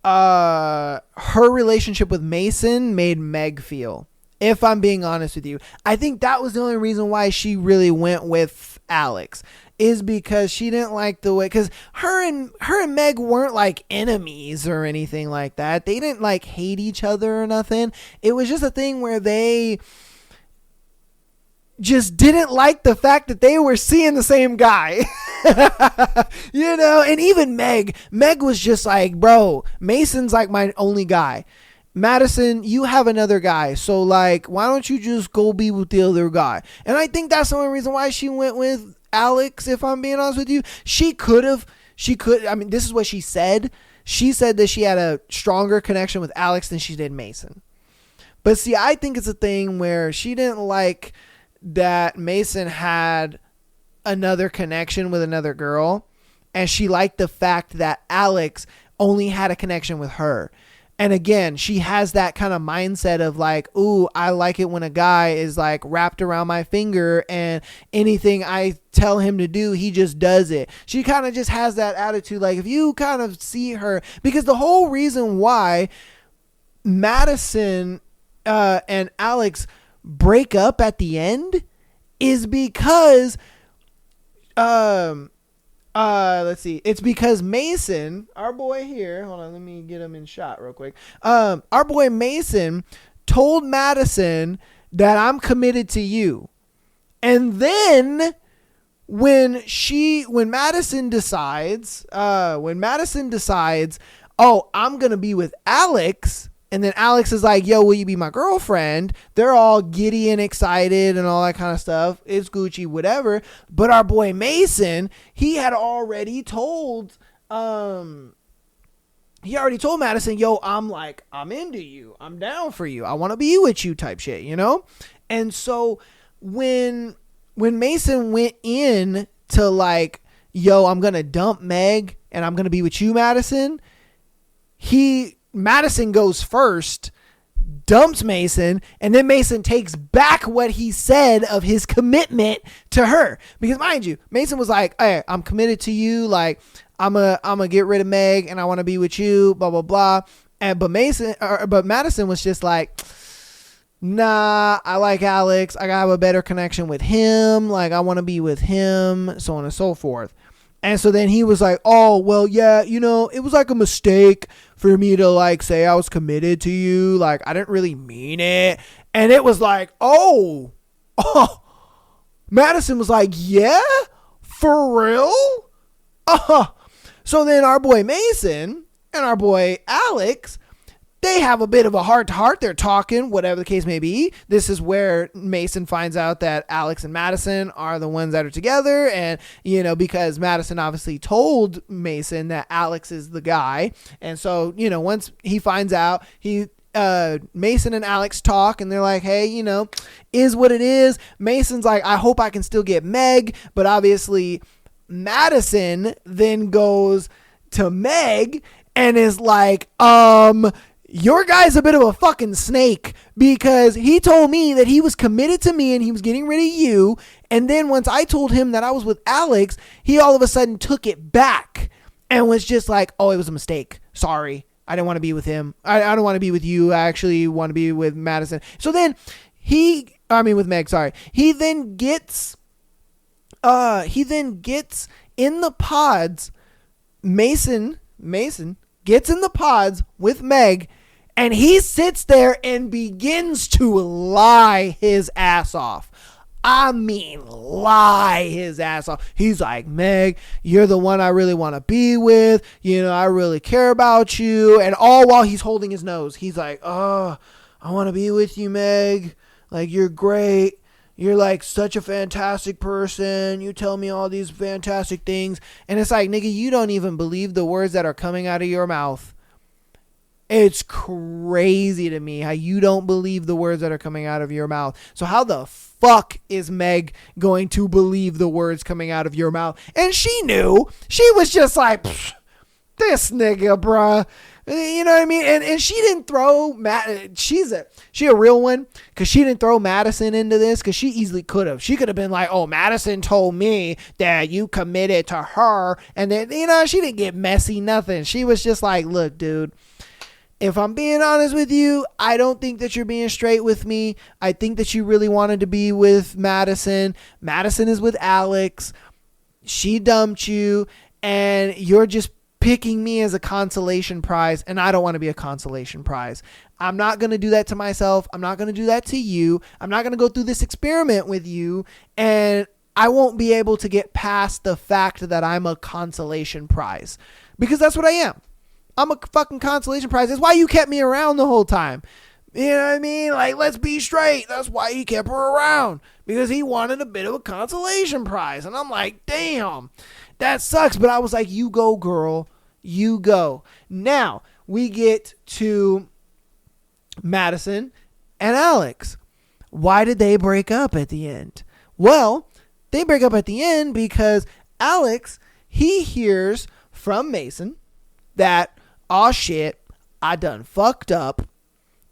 her relationship with Mason made Meg feel. If I'm being honest with you, I think that was the only reason why she really went with Alex, is because she didn't like the way, because her and Meg weren't like enemies or anything like that. They didn't like hate each other or nothing. It was just a thing where they just didn't like the fact that they were seeing the same guy. And even Meg was just like, bro, Mason's like my only guy. Madison, you have another guy, so like, why don't you just go be with the other guy? And I think that's the only reason why she went with Alex, if I'm being honest with you. I mean, this is what she said. She said that she had a stronger connection with Alex than she did Mason. But see, I think it's a thing where she didn't like that Mason had another connection with another girl, and she liked the fact that Alex only had a connection with her. And again, she has that kind of mindset of like, ooh, I like it when a guy is like wrapped around my finger and anything I tell him to do, he just does it. She kind of just has that attitude. Like if you kind of see her, because the whole reason why Madison and Alex break up at the end is because let's see. It's because Mason, our boy here, hold on, let me get him in shot real quick. Our boy Mason told Madison that I'm committed to you. And then when Madison decides, oh, I'm going to be with Alex, and then Alex is like, yo, will you be my girlfriend? They're all giddy and excited and all that kind of stuff. It's Gucci, whatever. But our boy Mason, he had already told Madison, yo, I'm into you. I'm down for you. I want to be with you type shit, you know? And so when Mason went in to like, yo, I'm going to dump Meg and I'm going to be with you, Madison, Madison goes first, dumps Mason, and then Mason takes back what he said of his commitment to her. Because mind you, Mason was like, hey, I'm committed to you. Like, I'm gonna get rid of Meg and I want to be with you, blah, blah, blah. But Madison was just like, nah, I like Alex. I gotta have a better connection with him. Like, I want to be with him, so on and so forth. And so then he was like, oh, well, yeah, you know, it was like a mistake for me to like say I was committed to you. Like, I didn't really mean it. And it was like, oh, Madison was like, yeah, for real? So then our boy Mason and our boy Alex, they have a bit of a heart-to-heart. They're talking, whatever the case may be. This is where Mason finds out that Alex and Madison are the ones that are together. And, you know, because Madison obviously told Mason that Alex is the guy. And so, you know, once he finds out, Mason and Alex talk and they're like, hey, you know, is what it is. Mason's like, I hope I can still get Meg. But obviously Madison then goes to Meg and is like, your guy's a bit of a fucking snake because he told me that he was committed to me and he was getting rid of you. And then once I told him that I was with Alex, he all of a sudden took it back and was just like, oh, it was a mistake. Sorry. I didn't want to be with him. I don't want to be with you. I actually want to be with Madison. So then with Meg, sorry. He then gets in the pods. Mason gets in the pods with Meg. And he sits there and begins to lie his ass off. I mean, lie his ass off. He's like, Meg, you're the one I really want to be with. You know, I really care about you. And all while he's holding his nose, he's like, oh, I want to be with you, Meg. Like, you're great. You're like such a fantastic person. You tell me all these fantastic things. And it's like, nigga, you don't even believe the words that are coming out of your mouth. It's crazy to me how you don't believe the words that are coming out of your mouth. So how the fuck is Meg going to believe the words coming out of your mouth? And she knew. She was just like, this nigga, bruh. You know what I mean? And she didn't throw she a real one because she didn't throw Madison into this because she easily could have. She could have been like, oh, Madison told me that you committed to her. And then, you know, she didn't get messy, nothing. She was just like, look, dude. If I'm being honest with you, I don't think that you're being straight with me. I think that you really wanted to be with Madison. Madison is with Alex. She dumped you, and you're just picking me as a consolation prize, and I don't want to be a consolation prize. I'm not going to do that to myself. I'm not going to do that to you. I'm not going to go through this experiment with you, and I won't be able to get past the fact that I'm a consolation prize, because that's what I am. I'm a fucking consolation prize. That's why you kept me around the whole time. You know what I mean? Like, let's be straight. That's why he kept her around. Because he wanted a bit of a consolation prize. And I'm like, damn, that sucks. But I was like, you go, girl. You go. Now, we get to Madison and Alex. Why did they break up at the end? Well, they break up at the end because Alex, he hears from Mason that, oh shit, I done fucked up.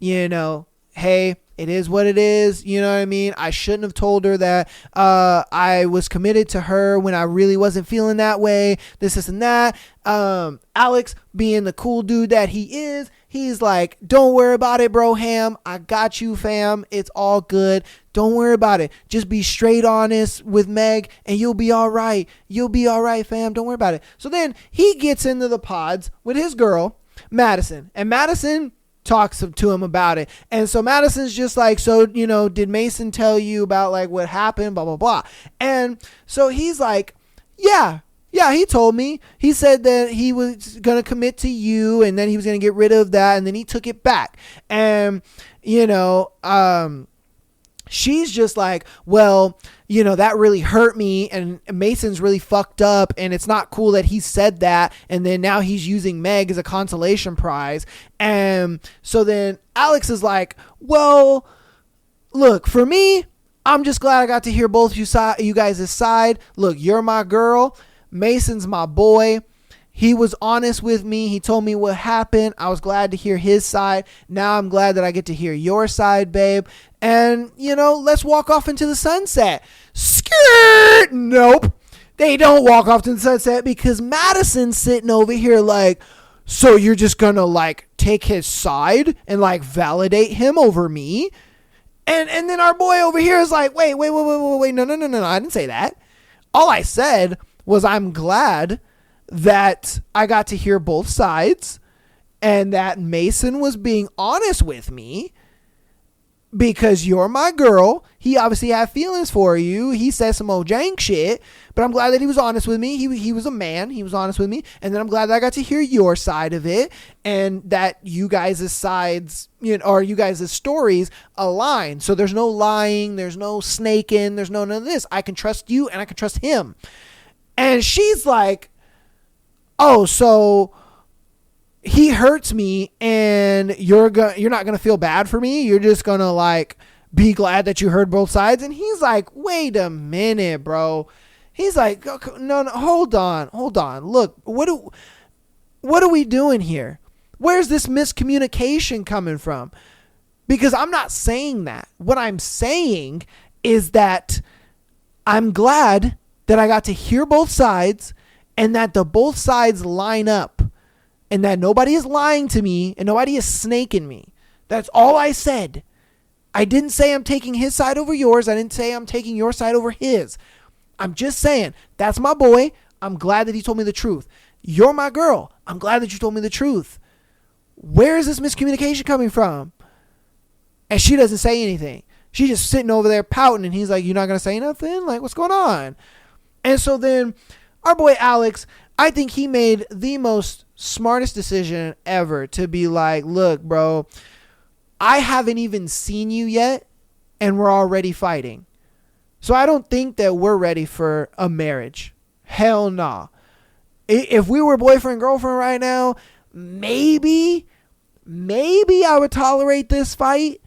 Hey, it is what it is. You know what I mean? I shouldn't have told her that I was committed to her when I really wasn't feeling that way. This and that. Alex, being the cool dude that he is, he's like, don't worry about it, bro, Ham. I got you, fam. It's all good. Don't worry about it. Just be straight honest with Meg and you'll be all right. You'll be all right, fam. Don't worry about it. So then he gets into the pods with his girl, Madison. And Madison talks to him about it. And so Madison's just like, so, did Mason tell you about like what happened, blah, blah, blah. And so he's like, yeah, he told me. He said that he was going to commit to you and then he was going to get rid of that. And then he took it back. And, she's just like, well, that really hurt me and Mason's really fucked up and it's not cool that he said that. And then now he's using Meg as a consolation prize. And so then Alex is like, well, look, for me, I'm just glad I got to hear both you guys' side. Look, you're my girl. Mason's my boy. He was honest with me. He told me what happened. I was glad to hear his side. Now I'm glad that I get to hear your side, babe. And, let's walk off into the sunset. Skirt! Nope. They don't walk off to the sunset because Madison's sitting over here like, so you're just going to like take his side and like validate him over me? And then our boy over here is like, wait. No. I didn't say that. All I said was I'm glad that I got to hear both sides and that Mason was being honest with me because you're my girl. He obviously had feelings for you. He said some old jank shit, but I'm glad that he was honest with me. He was a man. He was honest with me. And then I'm glad that I got to hear your side of it and that you guys' sides, or you guys' stories align. So there's no lying. There's no snaking. There's none of this. I can trust you and I can trust him. And she's like, oh, so he hurts me and you're not going to feel bad for me. You're just going to like be glad that you heard both sides. And he's like, wait a minute, bro. He's like, no, hold on. Look, what are we doing here? Where's this miscommunication coming from? Because I'm not saying that. What I'm saying is that I'm glad that I got to hear both sides and that the both sides line up and that nobody is lying to me and nobody is snaking me. That's all I said. I didn't say I'm taking his side over yours. I didn't say I'm taking your side over his. I'm just saying, that's my boy. I'm glad that he told me the truth. You're my girl. I'm glad that you told me the truth. Where is this miscommunication coming from? And she doesn't say anything. She's just sitting over there pouting and he's like, you're not going to say nothing? Like, what's going on? And so then our boy Alex, I think he made the most smartest decision ever to be like, look, bro, I haven't even seen you yet and we're already fighting. So I don't think that we're ready for a marriage. Hell nah. If we were boyfriend, girlfriend right now, maybe I would tolerate this fight.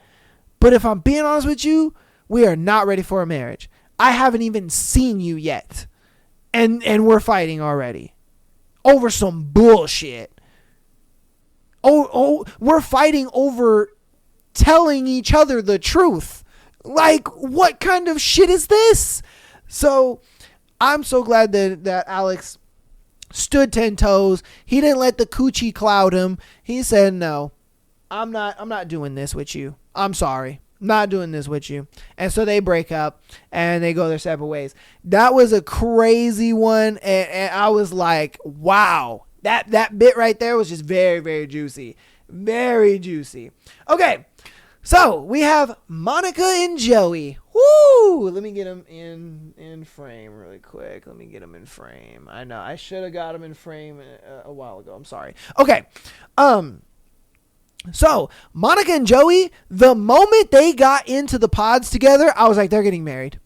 But if I'm being honest with you, we are not ready for a marriage. I haven't even seen you yet. And we're fighting already. Over some bullshit. Oh, we're fighting over telling each other the truth. Like, what kind of shit is this? So, I'm so glad that Alex stood 10 toes. He didn't let the coochie cloud him. He said, no, I'm not doing this with you. I'm sorry. Not doing this with you. And so they break up and they go their separate ways. That was a crazy one. And I was like, wow, that bit right there was just very, very juicy. Very juicy. Okay. So we have Monica and Joey. Woo! Let me get them in frame really quick. Let me get them in frame. I know I should have got them in frame a while ago. I'm sorry. Okay. So Monica and Joey, the moment they got into the pods together, I was like, they're getting married.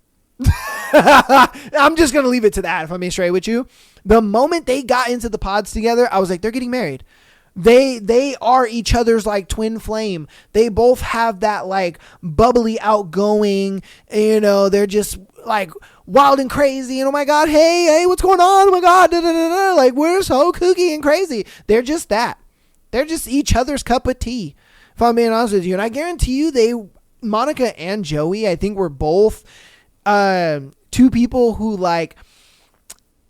I'm just going to leave it to that if I'm being straight with you. The moment they got into the pods together, I was like, they're getting married. They are each other's like twin flame. They both have that like bubbly outgoing, they're just like wild and crazy. And oh my God, hey, what's going on? Oh my God, da, da, da, da. Like, we're so kooky and crazy. They're just that. They're just each other's cup of tea, if I'm being honest with you. And I guarantee you, Monica and Joey, I think, were both two people who, like,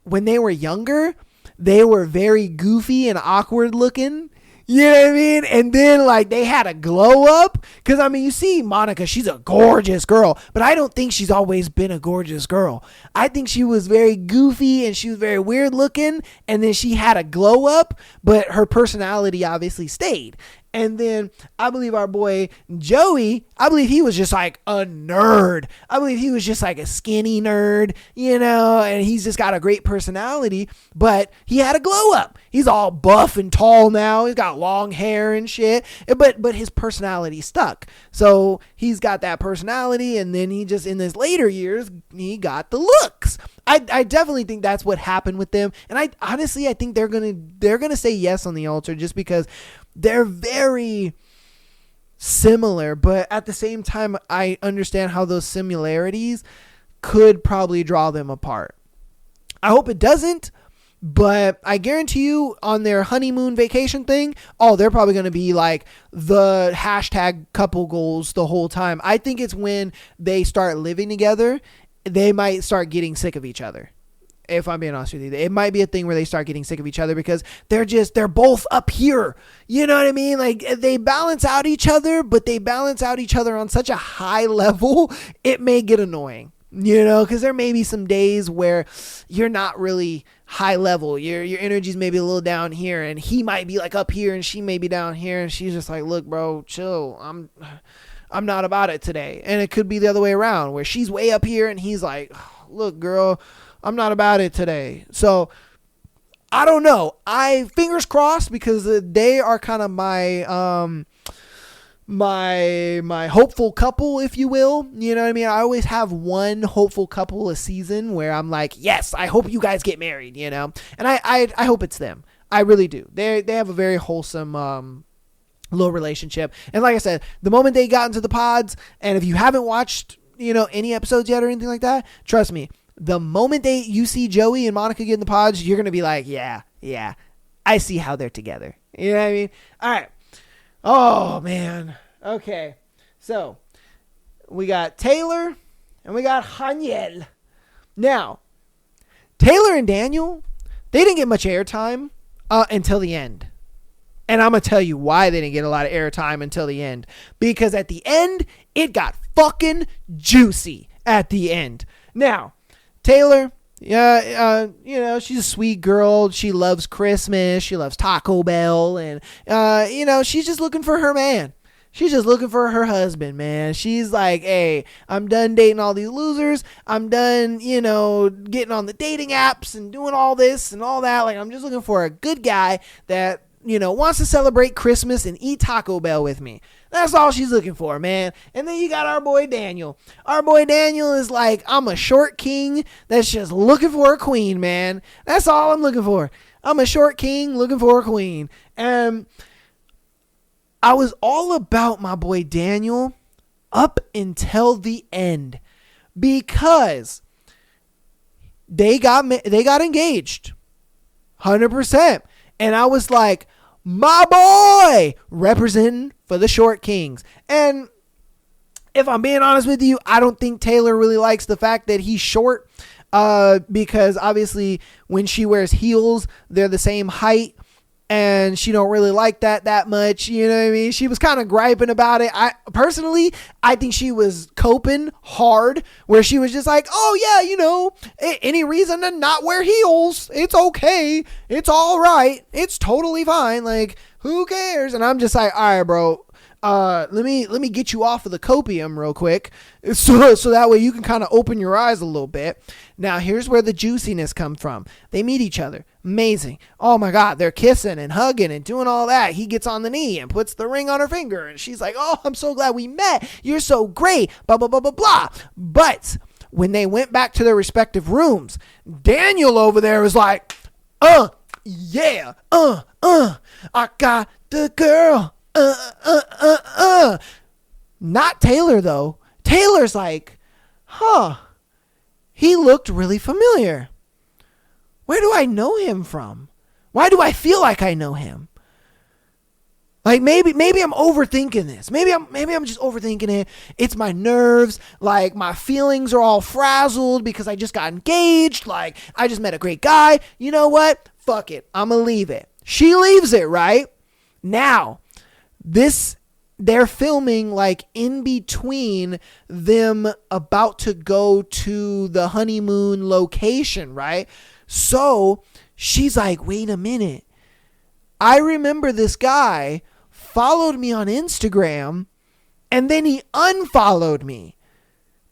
when they were younger, they were very goofy and awkward looking. You know what I mean? And then, like, they had a glow up. Because, I mean, you see Monica, she's a gorgeous girl. But I don't think she's always been a gorgeous girl. I think she was very goofy and she was very weird looking. And then she had a glow up. But her personality obviously stayed. And then I believe our boy Joey, I believe he was just like a nerd. I believe he was just like a skinny nerd, you know, and he's just got a great personality, but he had a glow up. He's all buff and tall now. He's got long hair and shit, but his personality stuck. So he's got that personality, and then he just, in his later years, he got the looks. I definitely think that's what happened with them. And I honestly think they're gonna say yes on the altar, just because they're very similar, but at the same time, I understand how those similarities could probably draw them apart. I hope it doesn't, but I guarantee you on their honeymoon vacation thing, they're probably going to be like the hashtag couple goals the whole time. I think it's when they start living together, they might start getting sick of each other. If I'm being honest with you, it might be a thing where they start getting sick of each other because they're both up here. You know what I mean? Like, they balance out each other, but they balance out each other on such a high level, it may get annoying, you know, because there may be some days where you're not really high level. Your energy's maybe a little down here, and he might be like up here and she may be down here, and she's just like, look, bro, chill. I'm not about it today. And it could be the other way around, where she's way up here and he's like, look, girl, I'm not about it today. So I don't know. Fingers crossed, because they are kind of my my hopeful couple, if you will. You know what I mean? I always have one hopeful couple a season where I'm like, yes, I hope you guys get married, you know? And I hope it's them. I really do. They have a very wholesome little relationship. And like I said, the moment they got into the pods, and if you haven't watched, you know, any episodes yet or anything like that, trust me, the moment you see Joey and Monica get in the pods, you're going to be like, yeah, I see how they're together. You know what I mean? All right. Oh, man. Okay. So we got Taylor and we got Haniel. Now, Taylor and Daniel, they didn't get much airtime until the end. And I'm going to tell you why they didn't get a lot of airtime until the end. Because at the end, it got fucking juicy at the end. Now, Taylor, you know, she's a sweet girl. She loves Christmas. She loves Taco Bell. And, you know, she's just looking for her man. She's just looking for her husband, man. She's like, hey, I'm done dating all these losers. I'm done, you know, getting on the dating apps and doing all this and all that. Like, I'm just looking for a good guy that, you know, wants to celebrate Christmas and eat Taco Bell with me. That's all she's looking for, man. And then you got our boy Daniel. Our boy Daniel is like, I'm a short king that's just looking for a queen, man. That's all I'm looking for. I'm a short king looking for a queen. And I was all about my boy Daniel up until the end, because they got engaged 100%. And I was like, my boy, representing for the short kings. And if I'm being honest with you, I don't think Taylor really likes the fact that he's short, because obviously when she wears heels, they're the same height. And she don't really like that much. You know what I mean? She was kind of griping about it. I think she was coping hard, where she was just like, oh yeah, you know, any reason to not wear heels, it's okay. It's all right. It's totally fine. Like, who cares? And I'm just like, all right, bro. Let me get you off of the copium real quick, so that way you can kind of open your eyes a little bit. Now, here's where the juiciness comes from. They meet each other. Amazing. Oh my God, they're kissing and hugging and doing all that. He gets on the knee and puts the ring on her finger, and she's like, oh, I'm so glad we met. You're so great. Blah, blah, blah, blah, blah. But when they went back to their respective rooms, Daniel over there was like, yeah, I got the girl. Not Taylor, though. Taylor's like, he looked really familiar. Where do I know him from? Why do I feel like I know him? Like maybe I'm overthinking this. Maybe I'm just overthinking it. It's my nerves. Like my feelings are all frazzled because I just got engaged. Like I just met a great guy. You know what? Fuck it. I'm gonna leave it. She leaves it, right? Now, they're filming like in between them about to go to the honeymoon location, right? So she's like, wait a minute. I remember this guy followed me on Instagram and then he unfollowed me.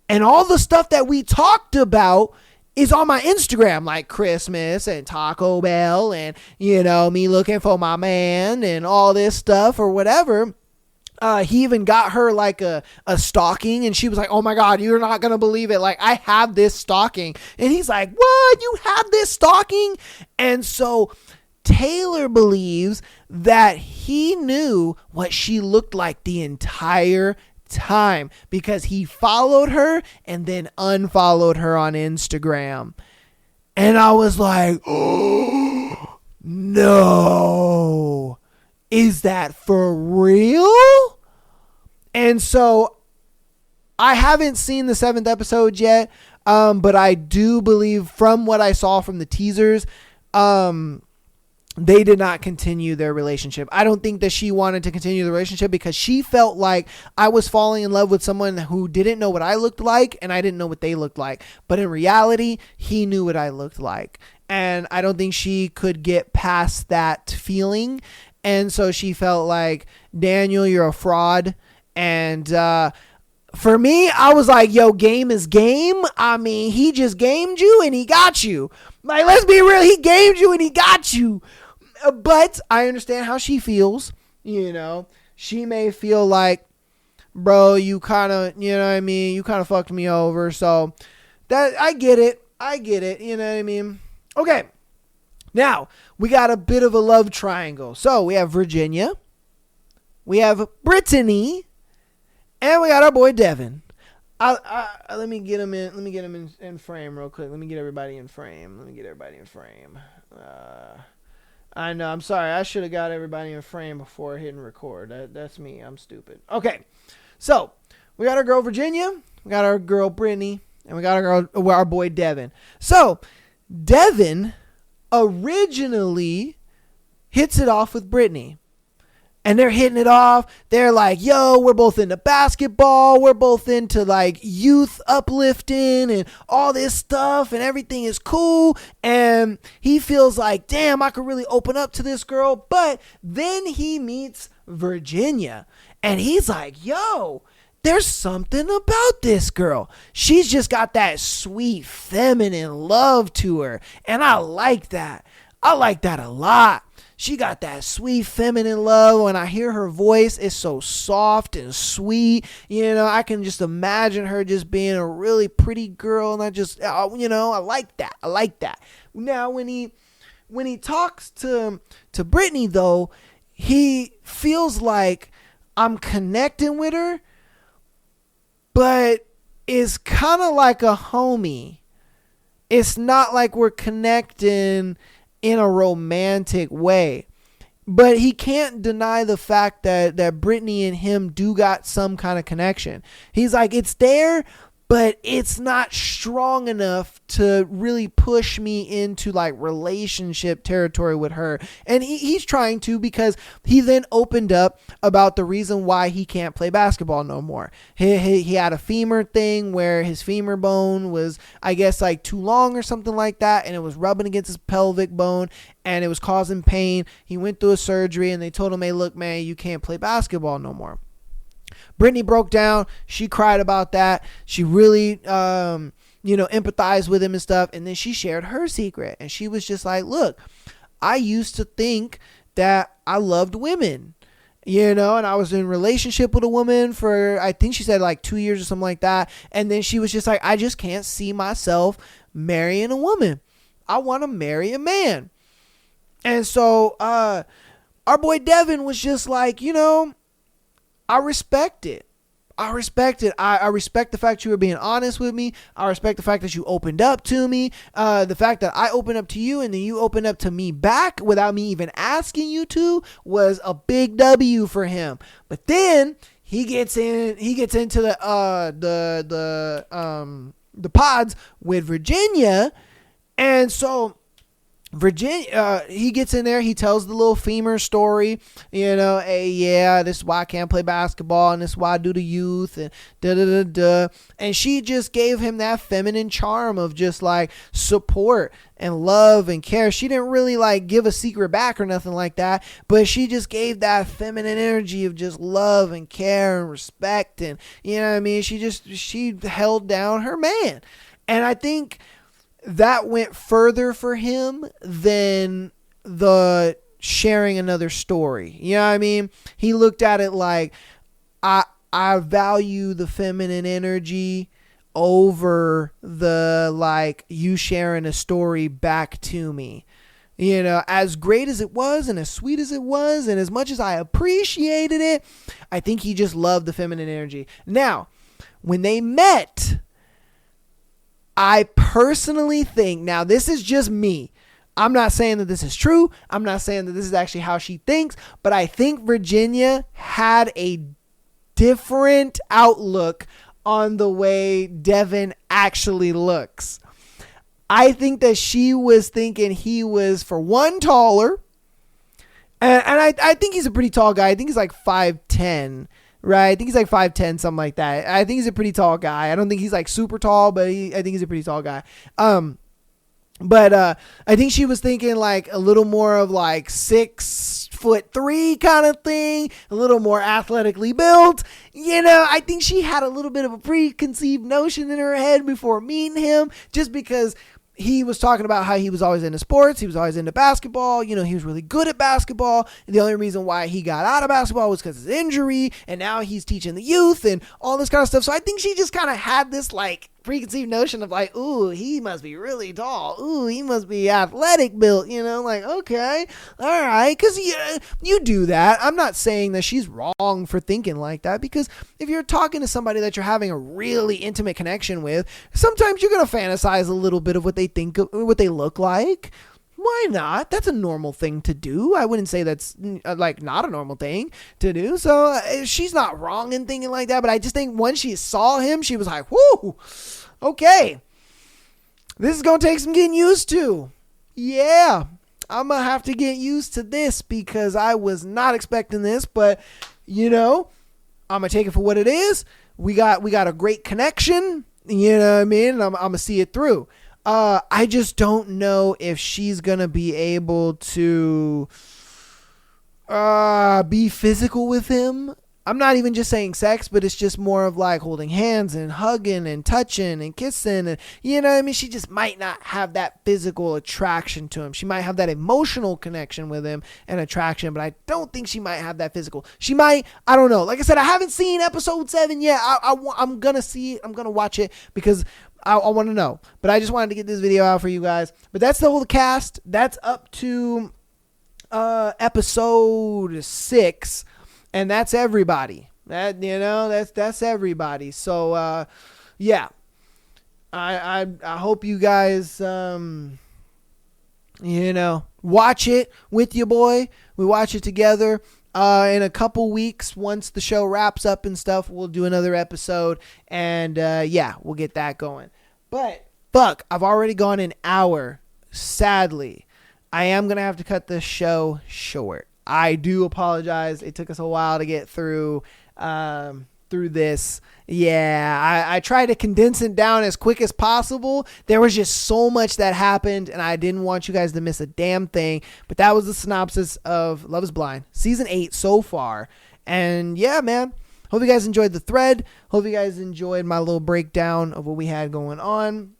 And all the stuff that we talked about is on my Instagram, like Christmas and Taco Bell and, me looking for my man and all this stuff or whatever. He even got her like a stocking and she was like, oh my God, you're not going to believe it. Like I have this stocking. And he's like, what? You have this stocking? And so Taylor believes that he knew what she looked like the entire time because he followed her and then unfollowed her on Instagram. And I was like, oh, no. Is that for real? And so I haven't seen the 7th episode yet, but I do believe from what I saw from the teasers, they did not continue their relationship. I don't think that she wanted to continue the relationship because she felt like I was falling in love with someone who didn't know what I looked like and I didn't know what they looked like. But in reality, he knew what I looked like. And I don't think she could get past that feeling. And so she felt like, Daniel, you're a fraud. And for me, I was like, yo, game is game. I mean, he just gamed you and he got you. Like, let's be real. He gamed you and he got you. But I understand how she feels. She may feel like, bro, you kind of, you kind of fucked me over. So that I get it. You know what I mean? Okay. Now, we got a bit of a love triangle. So we have Virginia, we have Brittany, and we got our boy Devin. Let me get him in frame real quick. Let me get everybody in frame. I know. I'm sorry. I should have got everybody in frame before hitting record. That's me. I'm stupid. Okay. So we got our girl Virginia, we got our girl Brittany, and we got our boy Devin. So Devin originally hits it off with Brittany. And they're hitting it off. They're like, yo, we're both into basketball. We're both into like youth uplifting and all this stuff. And everything is cool. And he feels like, damn, I could really open up to this girl. But then he meets Virginia. And he's like, yo, there's something about this girl. She's just got that sweet feminine love to her. And I like that. I like that a lot. She got that sweet feminine love. When I hear her voice, it's so soft and sweet. I can just imagine her just being a really pretty girl. And I like that. I like that. Now, when he talks to Brittany, though, he feels like I'm connecting with her, but it's kind of like a homie. It's not like we're connecting in a romantic way. But he can't deny the fact that Brittany and him do got some kind of connection. He's like, it's there, but it's not strong enough to really push me into like relationship territory with her. And he's trying to, because he then opened up about the reason why he can't play basketball no more. He had a femur thing where his femur bone was, I guess, like too long or something like that. And it was rubbing against his pelvic bone and it was causing pain. He went through a surgery and they told him, hey, look, man, you can't play basketball no more. Brittany broke down. She cried about that. She really, empathized with him and stuff. And then she shared her secret. And she was just like, look, I used to think that I loved women, and I was in a relationship with a woman for, I think she said like 2 years or something like that. And then she was just like, I just can't see myself marrying a woman. I want to marry a man. And so our boy Devin was just like, I respect it. I respect it. I respect the fact you were being honest with me. I respect the fact that you opened up to me. The fact that I opened up to you and then you opened up to me back without me even asking you to was a big W for him. But then he gets into the pods with Virginia, and so Virginia, he gets in there, he tells the little femur story, hey, yeah, this is why I can't play basketball, and this is why I do the youth, and da-da-da-da. And she just gave him that feminine charm of just like support and love and care. She didn't really like give a secret back or nothing like that, but she just gave that feminine energy of just love and care and respect, and you know what I mean? She held down her man. And I think that went further for him than the sharing another story. You know what I mean? He looked at it like, I value the feminine energy over the like you sharing a story back to me. As great as it was and as sweet as it was and as much as I appreciated it, I think he just loved the feminine energy. Now, when they met, I personally think, now this is just me, I'm not saying that this is true, I'm not saying that this is actually how she thinks, but I think Virginia had a different outlook on the way Devin actually looks. I think that she was thinking he was, for one, taller, and I think he's a pretty tall guy. I think he's like 5'10", right? I think he's like 5'10", something like that. I think he's a pretty tall guy. I don't think he's like super tall, but I think he's a pretty tall guy. But I think she was thinking like a little more of like 6'3" kind of thing, a little more athletically built. I think she had a little bit of a preconceived notion in her head before meeting him, just because he was talking about how he was always into sports. He was always into basketball. He was really good at basketball. And the only reason why he got out of basketball was because of his injury. And now he's teaching the youth and all this kind of stuff. So I think she just kind of had this like preconceived notion of like, ooh, he must be really tall. Ooh, he must be athletic built, like, okay, all right. Because you do that. I'm not saying that she's wrong for thinking like that, because if you're talking to somebody that you're having a really intimate connection with, sometimes you're going to fantasize a little bit of what they think, what they look like. Why not? That's a normal thing to do. I wouldn't say that's like not a normal thing to do. So she's not wrong in thinking like that. But I just think when she saw him, she was like, whoo, okay, this is going to take some getting used to. Yeah, I'm going to have to get used to this because I was not expecting this. But, I'm going to take it for what it is. We got a great connection. You know what I mean? I'm going to see it through. I just don't know if she's going to be able to be physical with him. I'm not even just saying sex, but it's just more of like holding hands and hugging and touching and kissing. And you know what I mean? She just might not have that physical attraction to him. She might have that emotional connection with him and attraction, but I don't think she might have that physical. She might, I don't know. Like I said, I haven't seen episode 7 yet. I'm going to see it. I'm going to watch it because I want to know. But I just wanted to get this video out for you guys. But that's the whole cast. That's up to episode 6. And that's everybody. That's everybody. So yeah. I hope you guys watch it with your boy. We watch it together. In a couple weeks, once the show wraps up and stuff, we'll do another episode. And we'll get that going. But fuck, I've already gone an hour. Sadly, I am going to have to cut this show short. I do apologize. It took us a while to get through this. Yeah, I tried to condense it down as quick as possible. There was just so much that happened, and I didn't want you guys to miss a damn thing. But that was the synopsis of Love is Blind, Season 8 so far. And yeah, man, hope you guys enjoyed the thread. Hope you guys enjoyed my little breakdown of what we had going on.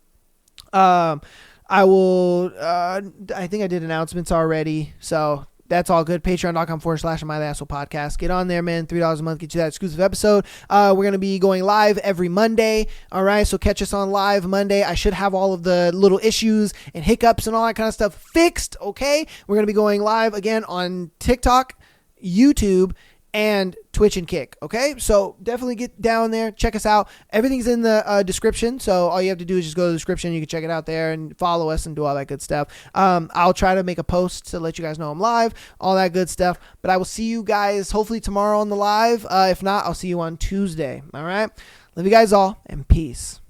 I think I did announcements already, so that's all good. Patreon.com/MyTheAssholePodcast. Get on there, man. $3 a month. Get you that exclusive episode. We're going to be going live every Monday. All right. So catch us on live Monday. I should have all of the little issues and hiccups and all that kind of stuff fixed. Okay. We're going to be going live again on TikTok, YouTube, and Twitch and Kick. Okay, so definitely get down there, check us out. Everything's in the description, so all you have to do is just go to the description. You can check it out there and follow us and do all that good stuff. I'll try to make a post to let you guys know I'm live, all that good stuff. But I will see you guys hopefully tomorrow on the live. If not, I'll see you on Tuesday. All right, love you guys all, and peace.